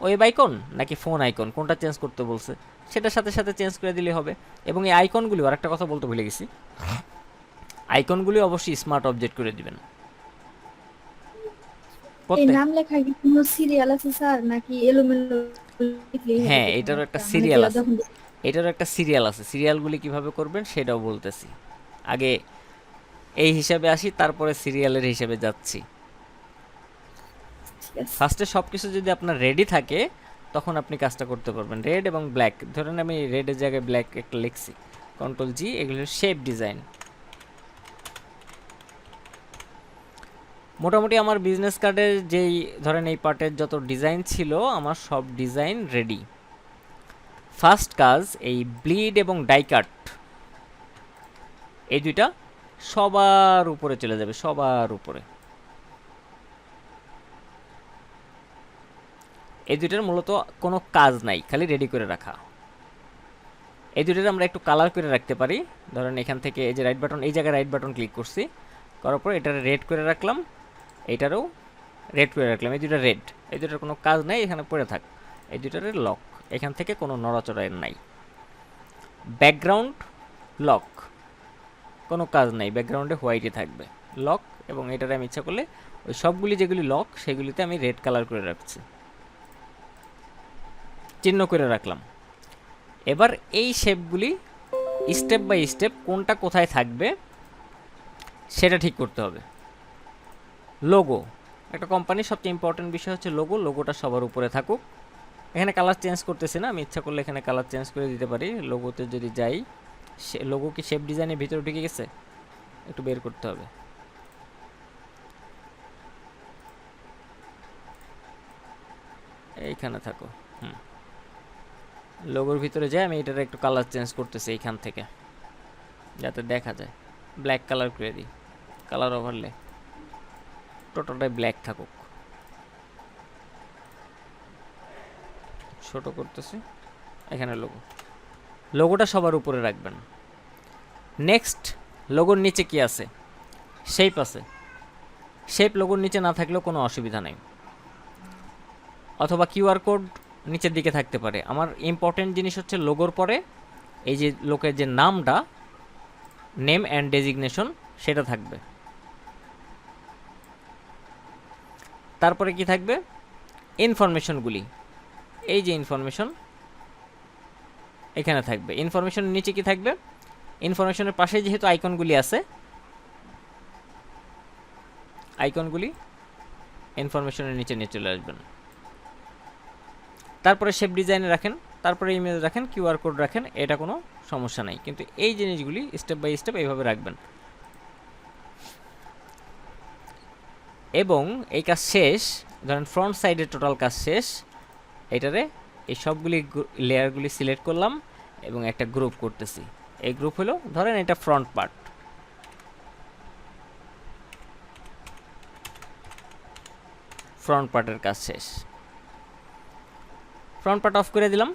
Speaker 1: ওয়েব আইকন নাকি ফোন আইকন, কোনটা চেঞ্জ করতে বলছে সেটার সাথে সাথে চেঞ্জ করে দিলেই হবে। এবং এই আইকনগুলি, আর একটা কথা বলতে ভুলে গেছি, আইকনগুলি অবশ্যই স্মার্ট অবজেক্ট করে দিবেন।
Speaker 4: এই
Speaker 1: প্রত্যেক
Speaker 4: নাম লেখা কি কোনো সিরিয়াল আছে স্যার, নাকি এলোমেলো লিখলেই হবে
Speaker 1: হ্যাঁ,
Speaker 4: যে কোনো
Speaker 1: এটারও একটা
Speaker 4: একটা, মানে
Speaker 1: সিরিয়াল
Speaker 4: যেটা
Speaker 1: আছে,
Speaker 4: যখন
Speaker 1: এটারও একটা সিরিয়াল আছে। সিরিয়ালগুলি কিভাবে করবেন সেটাও বলতেছি। আগে এই হিসাবে আসি, তারপরে সিরিয়ালের হিসাবে যাচ্ছি।
Speaker 4: ঠিক আছে।
Speaker 1: ফার্স্টে সব কিছু যদি আপনার রেডি থাকে তখন আপনি কাজটা করতে পারবেন। রেড এবং ব্ল্যাক, ধরেন আমি রেডের জায়গায় ব্ল্যাক একটা লিখছি, কন্ট্রোল জি। এগুলো শেপ ডিজাইন। মোটামুটি আমার বিজনেস কার্ডের যেই ধরেন এই পার্টের যত ডিজাইন ছিল আমার সব ডিজাইন রেডি। ফার্স্ট কাজ এই ব্লিড এবং ডাই কাট, এই দুইটা সবার উপরে চলে যাবে, সবার উপরে। এই দুইটার মূলত কোনো কাজ নাই, খালি রেডি করে রাখা। এই দুইটার আমরা একটু কালার করে রাখতে পারি। ধরেন এখান থেকে এই যে রাইট বাটন, এই জায়গায় রাইট বাটন ক্লিক করছি, করার পর এটার রেড করে রাখলাম, এইটারও রেড করে রাখলাম। এই দুইটা রেড, এই দুইটার কোনো কাজ নাই, এখানে পড়ে থাক। এই দুইটার লক, এখান থেকে কোনো নড়াচড়ার নাই। ব্যাকগ্রাউন্ড লক, কোনো কাজ নাই, ব্যাকগ্রাউন্ডে হোয়াইটই থাকবে, লক। এবং এটার আমি ইচ্ছা করলে ওই সবগুলি যেগুলি লক সেগুলিতে আমি রেড কালার করে রাখছি, চিহ্ন করে রাখলাম। এবার এই শেপগুলি স্টেপ বাই স্টেপ কোনটা কোথায় থাকবে সেটা ঠিক করতে হবে। লোগো, একটা কোম্পানির সবচেয়ে ইম্পর্টেন্ট বিষয় হচ্ছে লোগো। লোগোটা সবার উপরে থাকুক। এখানে কালার চেঞ্জ করতেছি না, আমি ইচ্ছা করলে এখানে কালার চেঞ্জ করে দিতে পারি। লোগোতে যদি যাই, লোগো কি শেপ ডিজাইনের ভিতরে ঢুকে গেছে? একটু বের করতে হবে। এইখানে থাকো। লোগোর ভিতরে যাই, আমি এটার একটু কালার চেঞ্জ করতেছি এইখান থেকে, যাতে দেখা যায়। ব্ল্যাক কালার করে দিই, কালার ওভারলে টোটালটাই ব্ল্যাক থাকুক। ছোট করতেছি, এখানে লোগো, লোগোটা সবার উপরে রাখবেন। নেক্সট, লোগোর নিচে কি আছে? শেপ আছে। শেপ লোগোর নিচে না থাকলেও কোনো অসুবিধা নেই, অথবা কিউআর কোড নিচের দিকে থাকতে পারে। আমার ইম্পর্টেন্ট জিনিস হচ্ছে লোগোর পরে এই যে লোকের যে নামটা, নেম অ্যান্ড ডেজিগনেশন, সেটা থাকবে। তারপরে কি থাকবে? ইনফরমেশনগুলি, এই যে ইনফরমেশন এখানে থাকবে। ইনফরমেশনের নিচে কি থাকবে? ইনফরমেশনের পাশে যেহেতু আইকনগুলি আছে, আইকনগুলি ইনফরমেশনের নিচে নিয়ে চলে আসবেন। তারপরে শেপ ডিজাইনে রাখেন, তারপরে ইমেজ রাখেন, কিউআর কোড রাখেন, এটা কোনো সমস্যা নাই। কিন্তু এই জিনিসগুলি স্টেপ বাই স্টেপ এইভাবে রাখবেন। এবং এই কাজ শেষ, ধরেন ফ্রন্ট সাইডের টোটাল কাজ শেষ। এটারে এই সবগুলি লেয়ারগুলি সিলেক্ট করলাম এবং একটা গ্রুপ করতেছি। এই গ্রুপ হলো, ধরেন এটা ফ্রন্ট পার্ট, ফ্রন্ট পার্টের কাজ শেষ। ফ্রন্ট পার্ট অফ করে দিলাম।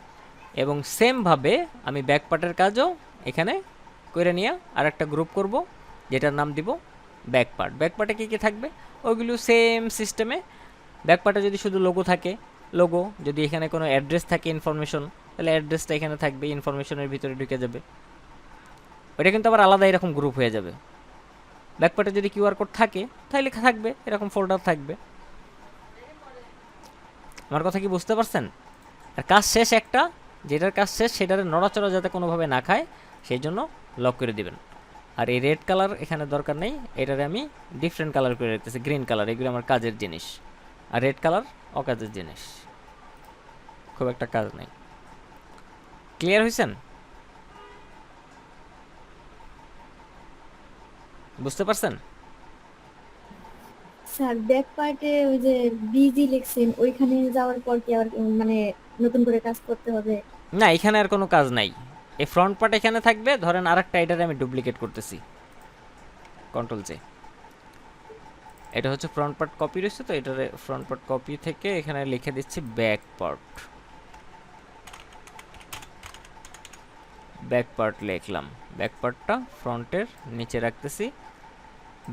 Speaker 1: এবং সেমভাবে আমি ব্যাক পার্টের কাজও এখানে করে নিয়ে আর একটা গ্রুপ করব, যেটার নাম দিব ব্যাক পার্ট। ব্যাক পার্টে কী কী থাকবে ওইগুলো সেম সিস্টেমে। ব্যাক পার্টে যদি শুধু লোগো থাকে, লোগো। যদি এখানে কোনো অ্যাড্রেস থাকে, ইনফরমেশন, তাহলে অ্যাড্রেসটা এখানে থাকবে, ইনফরমেশনের ভিতরে ঢুকে যাবে। ওইটা কিন্তু আবার আলাদা এরকম গ্রুপ হয়ে যাবে। ব্যাক পার্টে যদি কিউআর কোড থাকে তাহলে থাকবে এরকম ফোল্ডার থাকবে। আমার কথা কি বুঝতে পারছেন? আর কাজ শেষ একটা, যেটার কাজ শেষ সেটার নড়াচড়া যাতে কোনোভাবে না খায় সেই জন্য লক করে দিবেন। আর এই রেড কালার এখানে দরকার নেই, এটারে আমি ডিফারেন্ট কালার করে রাখতেছি, গ্রিন কালার। এগুলো আমার কাজের জিনিস, আর রেড কালার অকাজের জিনিস, খুব একটা কাজ নেই। ক্লিয়ার হয়েছেন? বুঝতে পারছেন?
Speaker 4: স্যার ব্যাক পার্টে ওই যে বিজি লিখছেন, ওইখানে যাওয়ার পর কি আবার মানে নতুন করে কাজ করতে হবে?
Speaker 1: না, এখানে আর কোনো কাজ নাই। এই ফ্রন্ট পার্ট এখানে থাকবে। ধরেন আরেকটা এটারে আমি ডুপ্লিকেট করতেছি, কন্ট্রোল জে। এটা হচ্ছে ফ্রন্ট পার্ট কপি রয়েছে, তো এটারে ফ্রন্ট পার্ট কপি থেকে এখানে লিখে দিচ্ছি ব্যাক পার্ট। ব্যাক পার্ট লিখলাম, ব্যাক পার্টটা ফ্রন্টের নিচে রাখতেছি।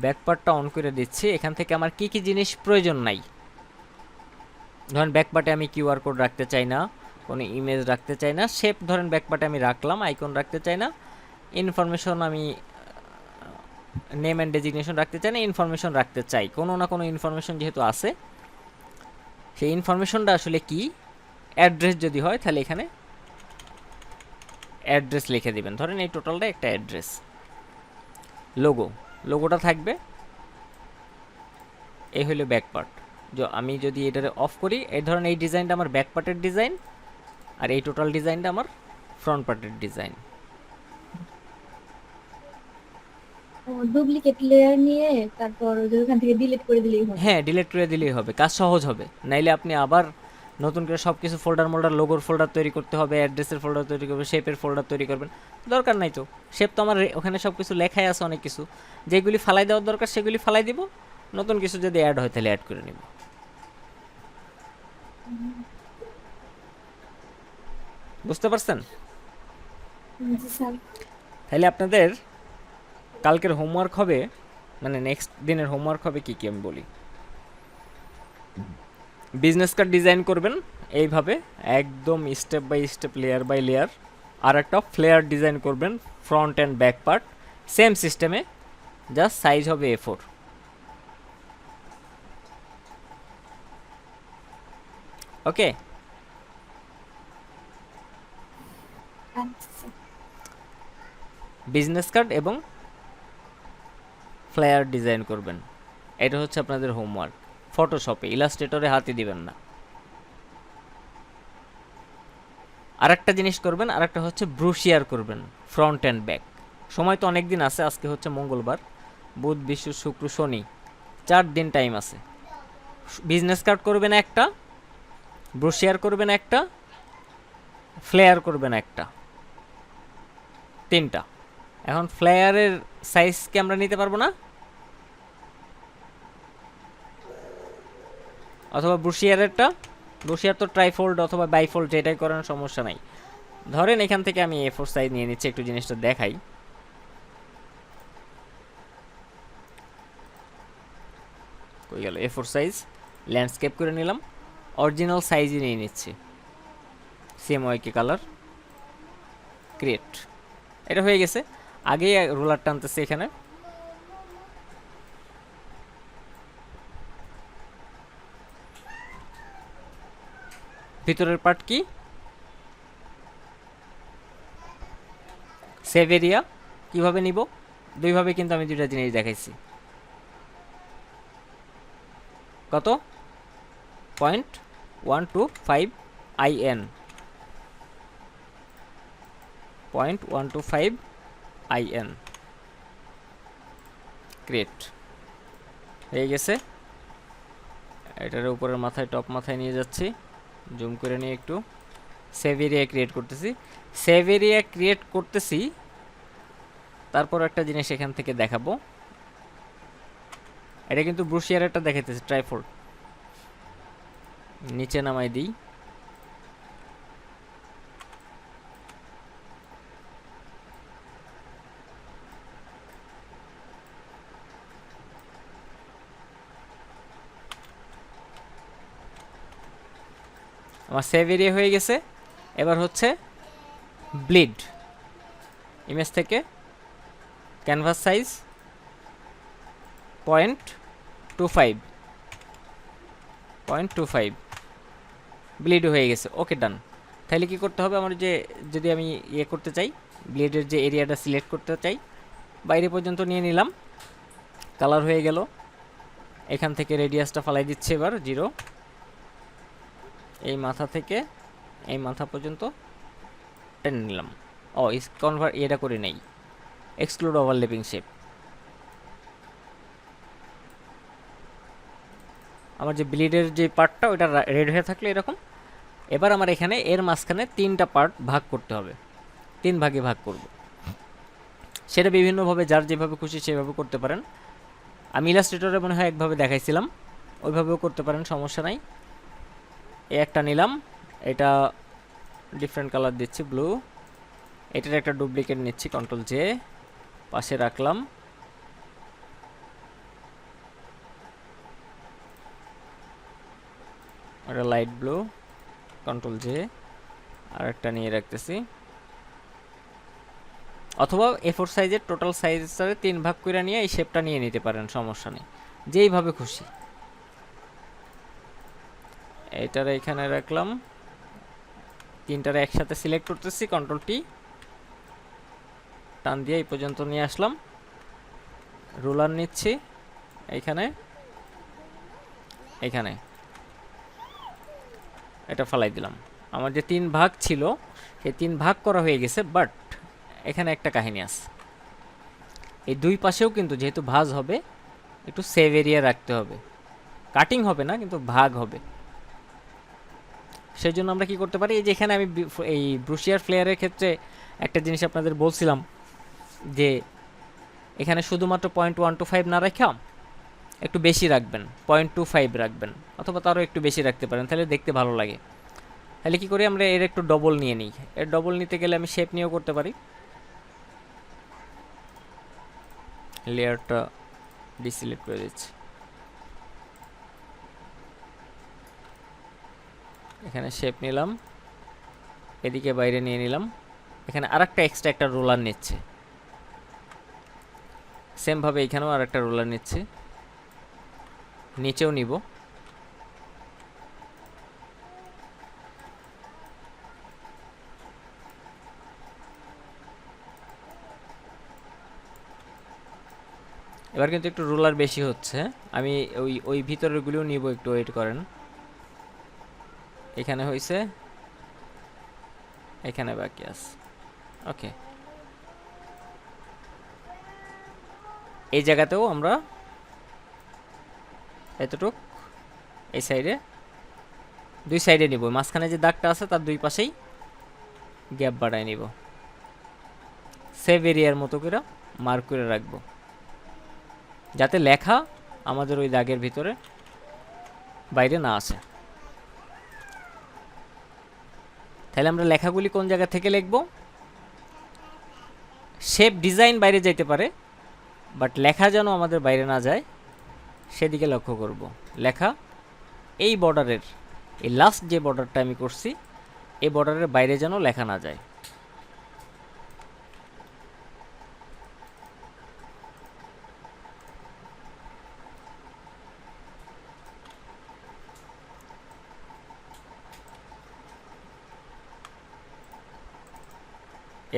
Speaker 1: ব্যাক পার্টটা অন করে দিচ্ছি। এখান থেকে আমার কি কি জিনিস প্রয়োজন নাই, ধরেন ব্যাক পার্টে আমি কিউআর কোড রাখতে চাই না, কোনো ইমেজ রাখতে চাই না। শেপ ধরেন ব্যাক পার্টে আমি রাখলাম, আইকন রাখতে চাই না। ইনফরমেশন আমি নেম অ্যান্ড ডেজিগনেশন রাখতে চাই না, ইনফরমেশন রাখতে চাই। কোনো না কোনো ইনফরমেশন যেহেতু আছে সেই ইনফরমেশনটা আসলে কি, অ্যাড্রেস যদি হয় তাহলে এখানে অ্যাড্রেস লিখে দিবেন। ধরেন এই টোটালটা একটা অ্যাড্রেস। লোগোটা থাকবে। এই হলো ব্যাক পার্ট। আমি যদি এটারে অফ করি, এই ধরেন এই ডিজাইনটা আমার ব্যাক পার্টের ডিজাইন, আর এই টোটাল ডিজাইনটা আমার ফ্রন্ট পার্টের ডিজাইন।
Speaker 4: ডুপ্লিকেট লেয়ার নিয়ে তারপর ওখান থেকে ডিলিট করে দিলেই হবে।
Speaker 1: হ্যাঁ, ডিলিট করে দিলেই হবে, কাজ সহজ হবে। নাইলে আপনি আবার নতুন করে সব কিছু ফোল্ডার লোগোর ফোল্ডার তৈরি করতে হবে, অ্যাড্রেসের ফোল্ডার তৈরি করবেন, শেপের ফোল্ডার তৈরি করবেন, দরকার নাই তো। শেপ তো আমার ওখানে সব কিছু লেখাই আছে, অনেক কিছু যেগুলি ফালাই দেওয়ার দরকার সেগুলি ফালাই দিব, নতুন কিছু যদি অ্যাড হয় তাহলে অ্যাড করে নিব। বুঝতে পারছেন?
Speaker 4: জি স্যার।
Speaker 1: তাহলে আপনাদের কালকের হোমওয়ার্ক হবে, মানে নেক্সট দিনের হোমওয়ার্ক হবে কি কি আমি বলি। বিজনেস কার্ড ডিজাইন করবেন এইভাবে, একদম step by step, layer by layer. আর একটা ফ্লেয়ার ডিজাইন করবেন front and back part, same সিস্টেমে, জাস্ট সাইজ হবে A4। ওকে,
Speaker 4: আচ্ছা স্যার।
Speaker 1: বিজনেস কার্ড এবং ফ্লায়ার ডিজাইন করবেন, এটা হচ্ছে আপনাদের হোমওয়ার্ক। ফটোশপে, ইলাস্ট্রেটরে হাতে দিবেন না। আরেকটা জিনিস করবেন, আরেকটা হচ্ছে ব্রুশিয়ার করবেন ফ্রন্ট অ্যান্ড ব্যাক। সময় তো অনেক দিন আছে, আজকে হচ্ছে মঙ্গলবার, বুধ বৃহস্পতি শুক্র শনি, 4 দিন টাইম আছে। বিজনেস কার্ড করবেন একটা, ব্রুশিয়ার করবেন একটা, ফ্লেয়ার করবেন একটা, 3টা। এখন ফ্লেয়ারের সাইজ কি আমরা নিতে পারবো না? অথবা ব্রুশিয়ারেরটা, ব্রুশিয়ার তো ট্রাইফোল্ড অথবা বাইফোল্ড যেটাই করেন সমস্যা নাই। ধরেন এখান থেকে আমি A4 সাইজ নিয়ে নিচ্ছি, একটু জিনিসটা দেখাই। কই গেল A4 সাইজ, ল্যান্ডস্কেপ করে নিলাম, অরিজিনাল সাইজই নিয়ে নিচ্ছি, সেম ওয়াইকে কালার, ক্রিয়েট। এটা হয়ে গেছে। আগে রোলার টানতেছি এখানে, ভিতরের পার্ট কি, সেভ এরিয়া কিভাবে নিব, দুইভাবে কিন্তু আমি দুইটা জিনিস দেখাইছি। কত? 0.125 IN, 0.125 IN, ক্রিয়েট হয়ে গেছে। এটার উপরের মাথায়, টপ মাথায় নিয়ে যাচ্ছি, জুম করে নিয়ে একটু সেভ এরিয়া ক্রিয়েট করতেছি। সেভ এরিয়া ক্রিয়েট করতেছি, তারপর একটা জিনিস এখান থেকে দেখাবো। এটা কিন্তু ব্রুশিয়ারেরটা দেখাইতেছে, ট্রাইফোল্ড। নিচে নামাই দিই, আমার সেভ এরিয়া হয়ে গেছে। এবার হচ্ছে ব্লিড, ইমেজ থেকে ক্যানভাস সাইজ 0.25, ব্লিড হয়ে গেছে। ওকে, ডান। তাহলে কি করতে হবে আমার, যে যদি আমি ইয়ে করতে চাই, ব্লেডের যে এরিয়াটা সিলেক্ট করতে চাই, বাইরে পর্যন্ত নিয়ে নিলাম, কালার হয়ে গেল। এখান থেকে রেডিয়াসটা ফালাই দিচ্ছে এবার 0, এই মাথা থেকে এই মাথা পর্যন্ত টেনে নিলাম। কনভার্ট এটা করে নেই, এক্সক্লুড ওভারল্যাপিং শেপ। আমার যে ব্লিডের যে পার্টটা, ওটা রেড হয়ে থাকলে এরকম। এবার আমার এখানে এর মাঝখানে 3টা পার্ট ভাগ করতে হবে, 3 ভাগে ভাগ করব। সেটা বিভিন্নভাবে, যার যেভাবে খুশি সেভাবে করতে পারেন। আমি ইলাস্ট্রেটরে মনে হয় একভাবে দেখাইছিলাম, ওইভাবেও করতে পারেন, সমস্যা নাই। এই একটা নিলাম, এটা ডিফারেন্ট কালার দিচ্ছি, ব্লু। এটার একটা ডুপ্লিকেট নিচ্ছি, Ctrl+J, পাশে রাখলাম। এটা লাইট ব্লু, Ctrl+J, আর একটা নিয়ে রাখতেছি। অথবা A4 সাইজের টোটাল সাইজটারে 3 ভাগ করে নিয়ে এই শেপটা নিয়ে নিতে পারেন, সমস্যা নেই, যেইভাবে খুশি। এইটার এখানে রাখলাম, তিনটারে একসাথে সিলেক্ট করতেছি, কন্ট্রোল টি টান দিয়ে এই পর্যন্ত নিয়ে আসলাম। রুলার নিচ্ছি এইখানে, এইখানে এটা ফালাই দিলাম। আমার যে 3 ভাগ ছিল সেই 3 ভাগ করা হয়ে গেছে, বাট এখানে একটা কাহিনী আছে। এই দুই পাশেও কিন্তু যেহেতু ভাঁজ হবে, একটু সেভ এরিয়া রাখতে হবে। কাটিং হবে না, কিন্তু ভাগ হবে। সেই জন্য আমরা কি করতে পারি, এই যে এখানে আমি এই ব্রুশিয়ার ফ্লেয়ারের ক্ষেত্রে একটা জিনিস আপনাদের বলছিলাম যে এখানে শুধুমাত্র 0.125 না রাখা একটু বেশি রাখবেন, 0.25 রাখবেন, অথবা তারও একটু বেশি রাখতে পারেন, তাহলে দেখতে ভালো লাগে। তাহলে কি করি আমরা, এর একটু ডবল নিয়ে নিই। এর ডবল নিতে গেলে আমি শেপ নিয়েও করতে পারি। লেয়ারটা ডিসিলেক্ট করে দিচ্ছি, এখানে শেপ নিলাম, এদিকে বাইরে নিয়ে নিলাম। এখানে আরেকটা এক্সট্রা একটা রোলার নিচ্ছে, সেম ভাবে এখানেও আরেকটা রোলার নিচ্ছে, নিচেও নিব। এবার কিন্তু একটু রোলার বেশি হচ্ছে, আমি ওই ভিতরেরগুলোও নিব, একটু ওয়েট করেন। এখানে হয়েছে, এখানে বাকি আছে। ওকে, এই জায়গাতেও আমরা এতটুক এই সাইডে, দুই সাইডে নিব, মাঝখানে যে দাগটা আছে তার দুই পাশেই গ্যাপ বাড়ায় নিব, সেভ এরিয়ার মতো করে মার্ক করে রাখবো, যাতে লেখা আমাদের ওই দাগের ভিতরে বাইরে না আসে। তাহলে আমরা লেখাগুলি কোন জায়গা থেকে লিখব, শেপ ডিজাইন বাইরে যাইতে পারে, বাট লেখা যেন আমাদের বাইরে না যায় সেদিকে লক্ষ্য করব। লেখা এই বর্ডারের, এই লাস্ট যে বর্ডারটা আমি করছি এই বর্ডারের বাইরে যেন লেখা না যায়।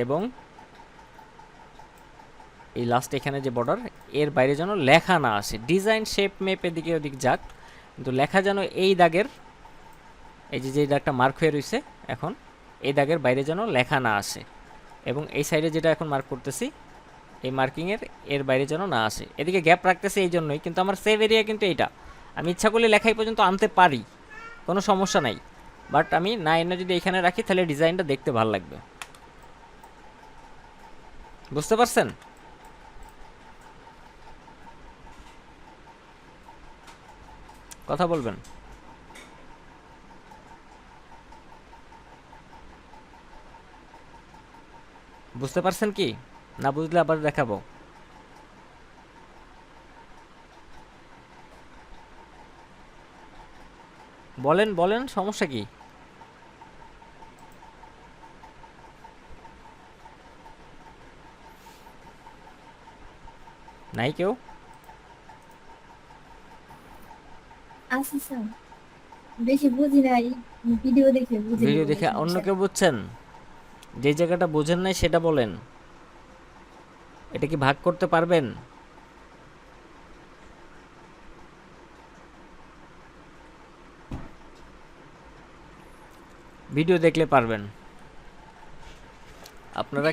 Speaker 1: এবং এই লাস্ট এখানে যে বর্ডার, এর বাইরে যেন লেখা না আসে। ডিজাইন শেপ মেপ এদিকে ওদিক যাক, কিন্তু লেখা যেন এই দাগের, এই যে দাগটা মার্ক হয়ে রয়েছে এখন, এই দাগের বাইরে যেন লেখা না আসে। এবং এই সাইডে যেটা এখন মার্ক করতেছি এই মার্কিংয়ের এর বাইরে যেন না আসে। এদিকে গ্যাপ রাখতেছি এই জন্যই, কিন্তু আমার সেভ এরিয়া কিন্তু এইটা, আমি ইচ্ছা করলে লেখাই পর্যন্ত আনতে পারি, কোনো সমস্যা নাই। বাট আমি না এনে যদি এখানে রাখি তাহলে ডিজাইনটা দেখতে ভালো লাগবে। বুঝতে পারছেন? কথা বলবেন। বুঝতে পারছেন কি? না বুঝলে আবার দেখাবো। বলেন বলেন, সমস্যা কি? নাই কেউ?
Speaker 4: আচ্ছা স্যার, বেশি বুঝি নাই, ভিডিও দেখে বুঝি।
Speaker 1: ভিডিও দেখে অন্য কেউ বুঝছেন? যে জায়গাটা বুঝেন নাই সেটা বলেন। এটা কি ভাগ করতে পারবেন? ভিডিও দেখলে পারবেন। আপনারা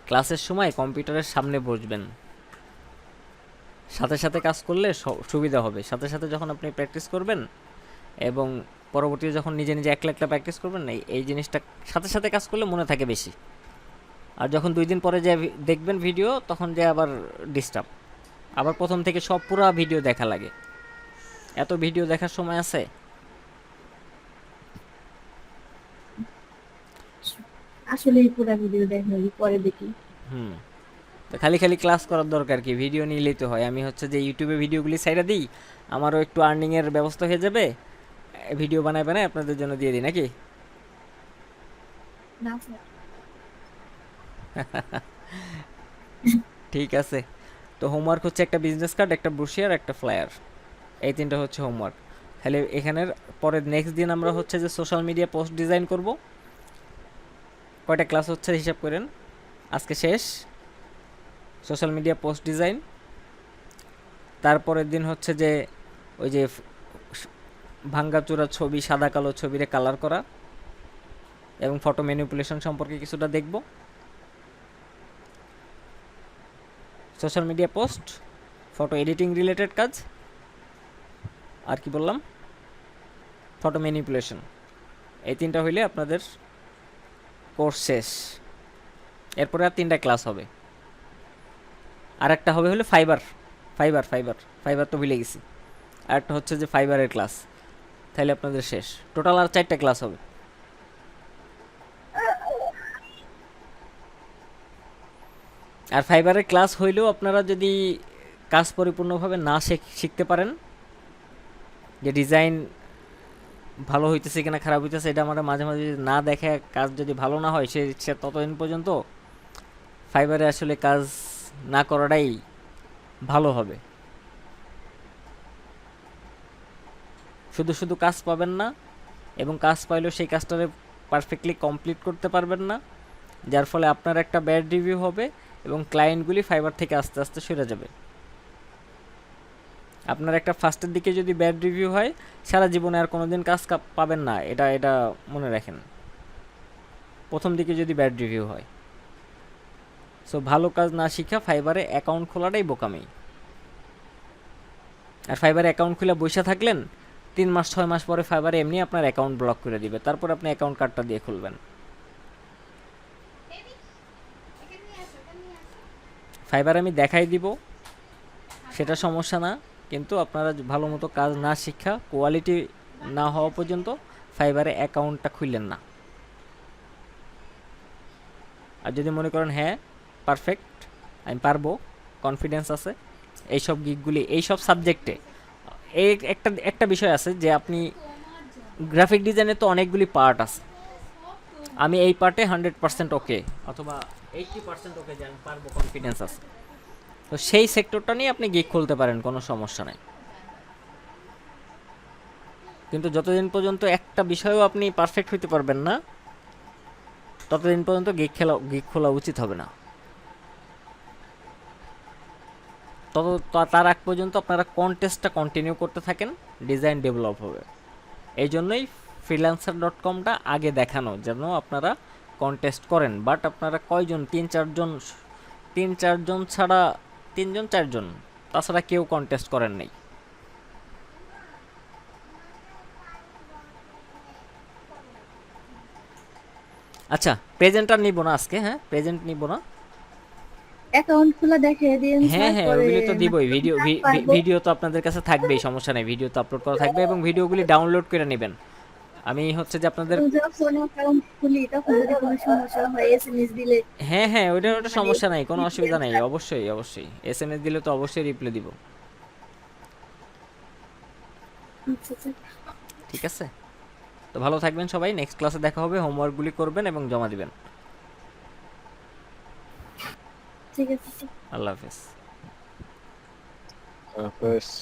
Speaker 1: ক্লাসের সময় কম্পিউটারের সামনে বসবেন, সাথে সাথে কাজ করলে সুবিধা হবে। সাথে সাথে যখন আপনি প্র্যাকটিস করবেন এবং পরবর্তীতে যখন নিজে নিজে একলা একলা প্র্যাকটিস করবেন, এই জিনিসটা সাথে সাথে কাজ করলে মনে থাকে বেশি। আর যখন 2 দিন পরে যে দেখবেন ভিডিও, তখন যে আবার ডিস্টার্ব, আবার প্রথম থেকে সব পুরো ভিডিও দেখা লাগে। এত ভিডিও দেখার সময় আছে?
Speaker 4: আসলে পুরো ভিডিও দেখি, পরে দেখি।
Speaker 1: তো খালি খালি ক্লাস করার দরকার কি? ভিডিও নিলেই তো হয়। আমি হচ্ছে যে ইউটিউবে ভিডিওগুলি সাইডা দিই, আমারও একটু আর্নিংয়ের ব্যবস্থা হয়ে যাবে। ভিডিও বানায় বানায় আপনাদের জন্য দিয়ে দিই নাকি?
Speaker 4: না স্যার,
Speaker 1: ঠিক আছে। তো হোমওয়ার্ক হচ্ছে একটা বিজনেস কার্ড, একটা ব্রোশিয়ার, একটা ফ্লায়ার, এই 3টা হচ্ছে হোমওয়ার্ক। তাহলে এখানের পরে নেক্সট দিন আমরা হচ্ছে যে সোশ্যাল মিডিয়া পোস্ট ডিজাইন করব। কয়টা ক্লাস হচ্ছে হিসাব করেন, আজকে শেষ সোশ্যাল মিডিয়া পোস্ট ডিজাইন। তারপরের দিন হচ্ছে যে ওই যে ভাঙ্গাচোরা ছবি, সাদা কালো ছবিরে কালার করা এবং ফটো ম্যানিপুলেশন সম্পর্কে কিছুটা দেখব। Social media post, photo editing related কাজ, আর কি বললাম, ফটো ম্যানিপুলেশন। এই তিনটা হইলে আপনাদের কোর্স শেষ। এরপরে আর 3টা ক্লাস হবে। আর একটা হবে হলো ফাইবার ফাইবার ফাইবার ফাইবার তো ভুলে গেছি। আর একটা হচ্ছে যে ফাইবারের ক্লাস, তাহলে আপনাদের শেষ। টোটাল আর 4টা ক্লাস হবে। আর ফাইবারের ক্লাস হইলেও আপনারা যদি কাজ পরিপূর্ণভাবে না শিখতে পারেন, যে ডিজাইন ভালো হইতেছে কিনা খারাপ হইতেছে এটা আমরা মাঝে মাঝে যদি না দেখে, কাজ যদি ভালো না হয় সে ততদিন পর্যন্ত ফাইবারে আসলে কাজ না করাটাই ভালো হবে। শুধু শুধু কাজ পাবেন না, এবং কাজ পাইলেও সেই কাজটারে পারফেক্টলি কমপ্লিট করতে পারবেন না, যার ফলে আপনার একটা ব্যাড রিভিউ হবে এবং ক্লায়েন্টগুলি ফাইবার থেকে আস্তে আস্তে সরে যাবে। আপনার একটা ফার্স্টের দিকে যদি ব্যাড রিভিউ হয়, সারা জীবনে আর কোনোদিন কাজ পাবেন না, এটা মনে রাখেন। প্রথম দিকে যদি ব্যাড রিভিউ হয়, সো ভালো কাজ না শিখা ফাইবারে অ্যাকাউন্ট খোলাটাই বোকামি। আর ফাইবারে অ্যাকাউন্ট খুলে বসে থাকলেন, 3 মাস 6 মাস পরে ফাইবারে এমনি আপনার অ্যাকাউন্ট ব্লক করে দিবে, তারপর আপনি অ্যাকাউন্ট কার্ডটা দিয়ে খুলবেন। ফাইবার আমি দেখাই দিব, সেটা সমস্যা না, কিন্তু আপনারা ভালো মতো কাজ না শিখা, কোয়ালিটি না হওয়া পর্যন্ত ফাইবারে অ্যাকাউন্টটা খুললেন না। আর যদি মনে করেন হ্যাঁ পারফেক্ট, আমি পারবো, কনফিডেন্স আছে, এইসব গিকগুলি এইসব সাবজেক্টে, এই একটা বিষয় আছে যে আপনি গ্রাফিক ডিজাইনে তো অনেকগুলি পার্ট আছে, আমি এই পার্টে 100% ওকে অথবা 80% ওকে, যে আমি পারবো, কনফিডেন্স আছে, তো সেই সেক্টরটা নিয়ে আপনি গিক খুলতে পারেন, কোনো সমস্যা নাই। কিন্তু যতদিন পর্যন্ত একটা বিষয়েও আপনি পারফেক্ট হইতে পারবেন না, ততদিন পর্যন্ত গিক খোলা উচিত হবে না। তার আগ পর্যন্ত আপনারা কন্টেস্টটা কন্টিনিউ করতে থাকেন, ডিজাইন ডেভেলপ হবে। এই জন্যই freelancer.com-টা আগে দেখানো, যেন আপনারা কন্টেস্ট করেন। বাট আপনারা কয়জন, 3-4জন ছাড়া, 3-4জন, তাছাড়া কেউ কন্টেস্ট করেন নাই। আচ্ছা, প্রেজেন্ট আর নিব না আজকে, হ্যাঁ প্রেজেন্ট নিব না।
Speaker 4: অ্যাকাউন্ট খোলা দেখিয়ে দিন
Speaker 1: হ্যাঁ
Speaker 4: স্যার,
Speaker 1: হ্যাঁ,
Speaker 4: পরে
Speaker 1: ওইগুলি তো দিবই,
Speaker 4: পারবো।
Speaker 1: ভিডিও তো আপনাদের কাছে থাকবেই, সমস্যা নেই, ভিডিও তো আপলোড করা থাকবে এবং ভিডিওগুলি ডাউনলোড করে নেবেন। আমি হচ্ছে যে আপনাদের,
Speaker 4: যখন অ্যাকাউন্ট খুলি তখন যদি কোনো সমস্যা হয় এসএমএস দিলে।
Speaker 1: হ্যাঁ হ্যাঁ, ওটা
Speaker 4: মানে
Speaker 1: সমস্যা নাই, কোনো অসুবিধা নাই,
Speaker 4: details
Speaker 1: অবশ্যই অবশ্যই SMS দিলে তো অবশ্যই রিপ্লাই দিব।
Speaker 4: আচ্ছা আচ্ছা,
Speaker 1: ঠিক আছে, তো ভালো থাকবেন সবাই, নেক্সট ক্লাসে দেখা হবে। হোমওয়ার্কগুলি করবেন এবং জমা দিবেন।
Speaker 4: ঠিক আছে।
Speaker 1: আল্লাহ হাফেজ।
Speaker 3: First